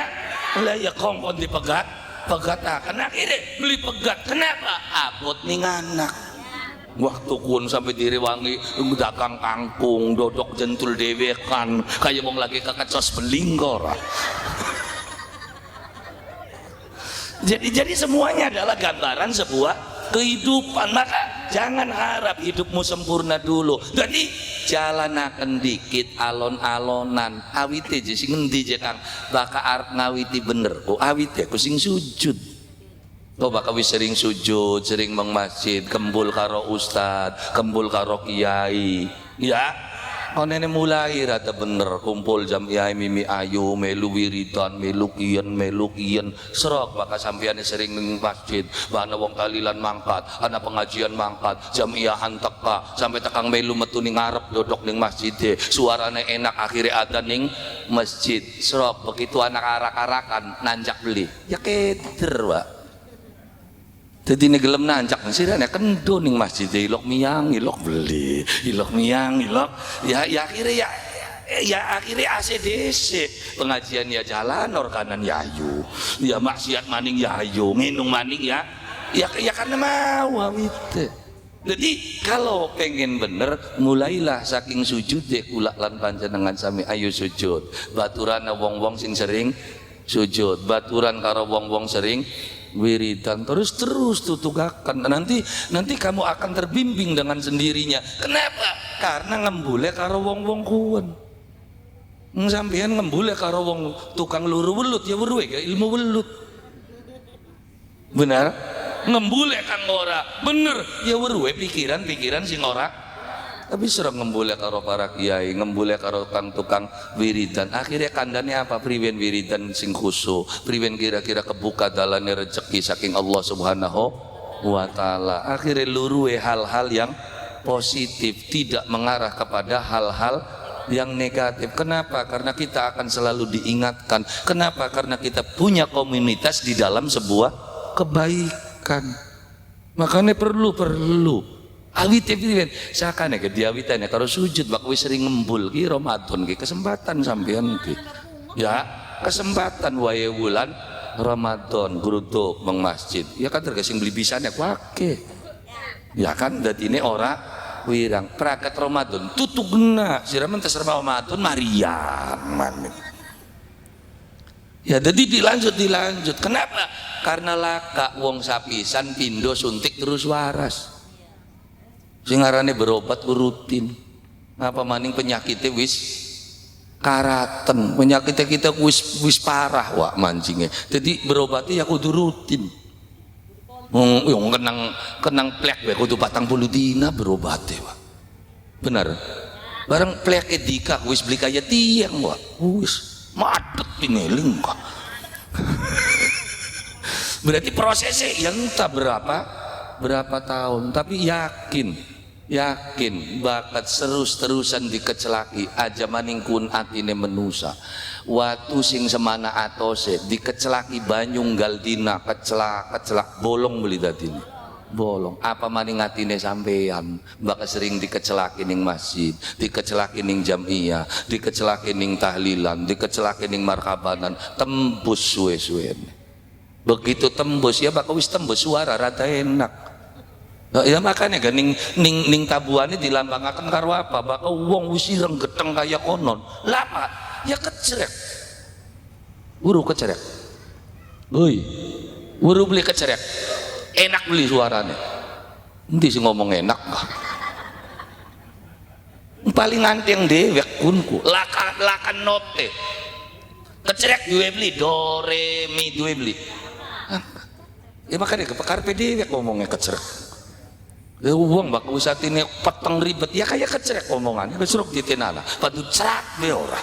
lah ya kongkon dipegatakan akhirnya beli pegat kenapa abot ning anak waktu kun sampai direwangi dagang kangkung dodok jentul dewekan kayak wong lagi kekecos belinggor jadi semuanya adalah gambaran sebuah kehidupan maka jangan harap hidupmu sempurna dulu jadi jalanaken dikit alon-alonan awite je sing endi je Kang bakal arep ngawiti bener kok awite aku sing sujud kok bakal wis sering sujud sering meng masjid kembul karo ustad kembul karo kiai ya konene mulai rada bener kumpul jam yai mimi ayu melu wiridan melu kian serok maka sampeyan sering ning masjid bana wong kalilan mangkat ana pengajian mangkat jam iyahan teka sampai tekang melu metu ning ngarep dodok ning masjid suarane enak akhirnya adzan ning masjid serok begitu anak arak-arakan nanjak beli ya keder Pak jadi ini gelem nancak sirane kendo ning masjid ilok miyang ilok beli ilok miyang ilok ya akhirnya ACDC pengajian ya jalan or kanan yayu ya maksiat maning yayu minum maning ya karena mau awite jadi kalau pengen bener mulailah saking sujud deh kulak lan panjenengan sami ayo sujud baturan wong-wong sing sering sujud baturan karo wong-wong sering wiridan terus tutugakan nanti kamu akan terbimbing dengan sendirinya kenapa karena ngembule karo wong-wong kuwen sampeyan ngembule karo wong tukang luru welut ya weruwe ya ilmu welut benar ngembule kang ora bener ya weruwe pikiran sing ora tapi serang ngembule karo para kiai ngembule karo tukang wiridan akhirnya kandane apa priwen wiridan sing khusyuk priwen kira-kira kebuka dalane rezeki saking Allah Subhanahu wa taala akhirnya luruwe hal-hal yang positif tidak mengarah kepada hal-hal yang negatif kenapa karena kita akan selalu diingatkan kenapa karena kita punya komunitas di dalam sebuah kebaikan makanya perlu awite piren sakane ke diawitane karo sujud bak wis sering ngembul ki Ramadan ki kesempatan sampean ki ya kesempatan wae wulan Ramadan grutuk meng masjid ya kan tergasing beli bisane wake ya kan dadine ora wirang prakat Ramadan tutugna siraman tes Ramadan Mariam manik Ya jadi dilanjut. Kenapa? Karena laka wong sapisan pindo suntik terus waras. Sing arane berobat rutin. Apa maning penyakitnya wis karaten, penyakitnya kita wis parah wak mancingnya. Jadi berobatnya ya kudu rutin. Yang kenang plek kudu 40 dina berobatnya wak. Benar. Barang pleknya dika wis beli kaya tiang wak. Wis madet tineling kok. Berarti prosesnya yang entah berapa tahun, tapi yakin bakat terus-terusan dikecelaki aja maningkun atine menusa watu sing semana atose dikecelaki banyunggal dina kecelak bolong beli dadine bolong apa maning atine sampean bakal sering dikecelaki ning masjid, dikecelaki ning jamiah, dikecelaki ning tahlilan, dikecelaki ning markabanan, tembus suwe-suwene. Begitu tembus ya bakal wis tembus suara rada enak. Ya makanya kan ning tabuane dilambangaken karo apa? Bakal wong wis ireng geteng kaya konon. Lah apa? Ya kecerek. Buru kecerek. Woi. Buru beli kecerek. Enak beli suaranya. Endi sing ngomong enak? Paling anteng dewek kunku. Lakan note. Kecerek duwe beli do re mi duwe beli. Ya makanya karpe dewek ngomongnya kecerek. Ya uang bak usat ini peteng ribet ya kayak kecerek omongannya besok ditinana padu cerak be ora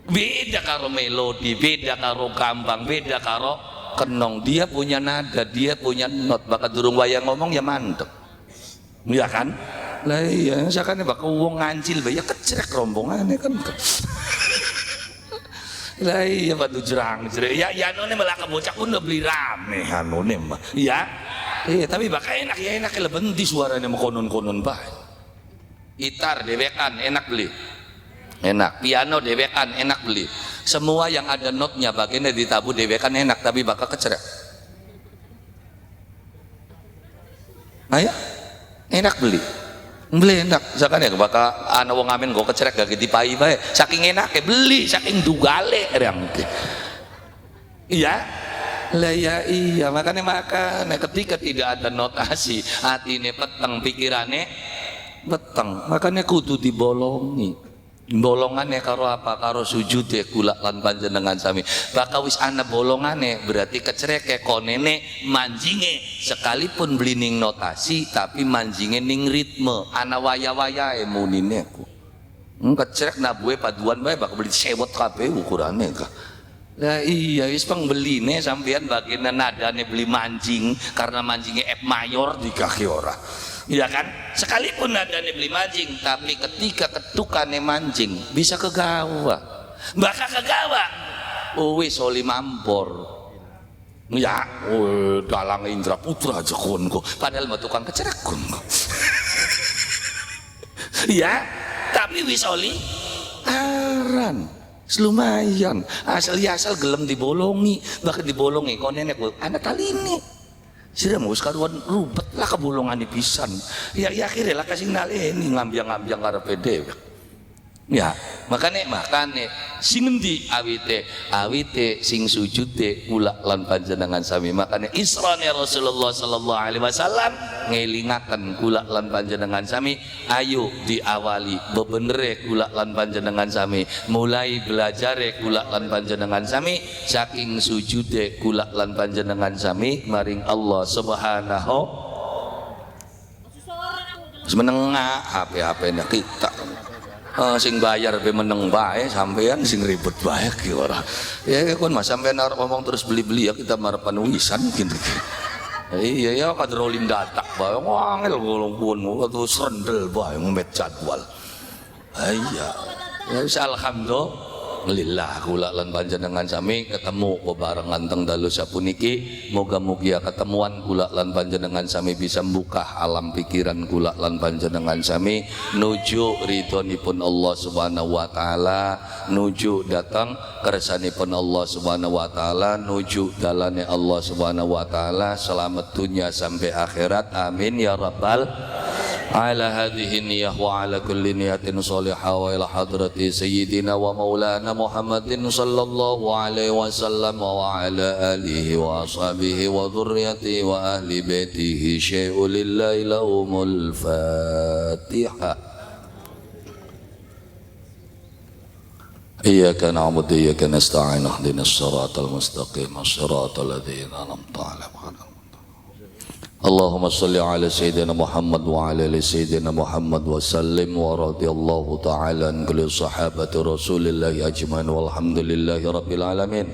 beda karo melodi, beda karo gambang, beda karo kenong. Dia punya nada, dia punya not, bakal durung wayang ngomong ya mantep ya kan. Lah iya sakane bakal uang ngancil be ya kecerek rombongannya kan. Lah iya padu jerang ya none malah kebocak pun udah beli rame hanone mah ya. Iya tapi bakal enak ya enak lebendi suaranya mau konon bah. Gitar dewekan enak beli, enak. Piano dewekan enak beli. Semua yang ada notnya bagiannya ditabu dewekan enak tapi bakal kecerek. Ayo enak beli enak. Misalkan ya bakal anak wong amin gue kecerek gak dipai bae. Saking enak beli saking dugale yang iya. Lah ya iya makanya ketika tidak ada notasi hatine peteng pikirannya peteng makanya kudu dibolongi bolongannya karo apa karo sujud ya kula lan panjenengan sami bakal wis ana bolongannya berarti kecereke konene manjinge sekalipun beli ning notasi tapi manjinge ning ritme ana waya-wayae munine ku kecerek nabuhe paduan bae bakal beli sewot kabeh ukurane ka. Nah iya wis pengbeline sampean bagian nadane beli mancing karena mancingnya F mayor di kaki ora iya kan sekalipun nadane beli mancing tapi ketika ketukane mancing bisa kegawa bakal kegawa wis oli mampor ya dalang Indra Putra aja konko padahal mau tukang kecerek konko ya tapi wis oli aran lumayan asal gelem dibolongi bahkan dibolongi konene anak kali ini sudah mau sekaruan rubet lah kebolongan di pisan ya akhirnya lah kasih naleni ngambiang karepe dhewe ya makane sing endi awite sing sujude kula lan panjenengan sami makane Israne Rasulullah sallallahu alaihi wasallam ngelingaken kula lan panjenengan sami ayo diawali bebenere kula lan panjenengan sami mulai belajare kula lan panjenengan sami saking sujude kula lan panjenengan sami maring Allah Subhanahu menengah HP-nya kita sing bayar be meneng bae sampean sing ribet bae ki ora ya kon mas sampean arep ngomong terus beli-beli ya kita marepan wisan gitu iya ya kadrolin datak bae ngangel ngolongku terus rendel bae ngemet jadwal iya ya alhamdulillah kula lan panjenengan sami ketemu bebarengan teng dalu sapuniki moga-mugia ketemuan kula lan panjenengan sami bisa membuka alam pikiran kula lan panjenengan sami nuju ridhonipun Allah Subhanahu wa taala nuju datang kersanipun Allah Subhanahu wa taala nuju dalane Allah Subhanahu wa taala selamat dunia sampai akhirat amin ya rabbal على هذه النية وعلى كل نية صالحة وإلى حضرة سيدنا ومولانا محمد صلى الله عليه وسلم وعلى آله وأصحابه وذريته وأهل بيته شيء لله لهم الفاتحة. إياك نعبد وإياك نستعين اهدنا الصراط المستقيم صراط الذين أنعمت عليهم. اللهم صل على سيدنا محمد وعلى آل سيدنا محمد وسلم ورضي الله تعالى عن كل صحابة رسول الله أجمعين والحمد لله رب العالمين.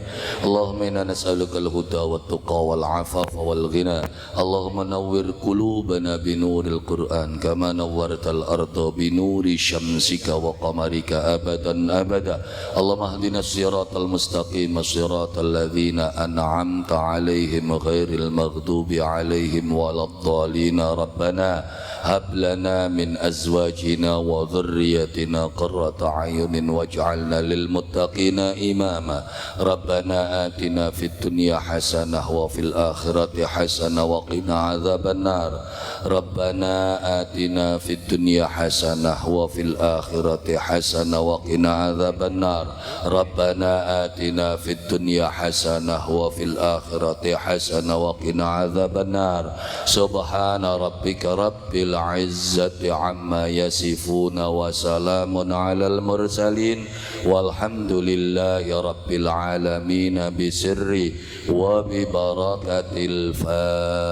اللهم إنا نسألك الهدى والتقى والعفاف والغنى. اللهم نور قلوبنا بنور القرآن كما نورت الأرض بنور شمسك وقمرك أبدا أبدا. اللهم اهدنا الصراط المستقيم صراط الذين أنعمت عليهم غير المغضوب عليهم ولا الضالين. ربنا هب لنا من أزواجنا وذريتنا قرة أعين واجعلنا للمتقين إماما. ربنا آتنا في الدنيا حسنة وفي الآخرة حسنة وقنا عذاب النار. ربنا آتنا في الدنيا حسنة وفي الآخرة حسنة وقنا عذاب النار. ربنا آتنا في الدنيا حسنة وفي الآخرة حسنة وقنا عذاب النار. سبحان ربك رب العزة عما يصفون وسلام على المرسلين والحمد لله رب العالمين بسر وببركة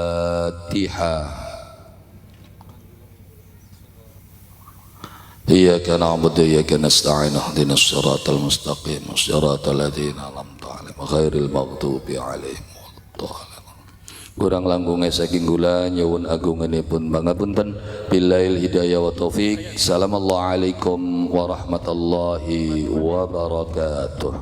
الفاتحة. إياك نعبد وإياك نستعين اهدنا الصراط المستقيم صراط الذين أنعمت عليهم غير المغضوب عليهم والضالين. Kurang langkungnya saking kula nyuwun agunganipun pangapunten. Billail hidayah wa taufik. Assalamualaikum warahmatullahi wabarakatuh.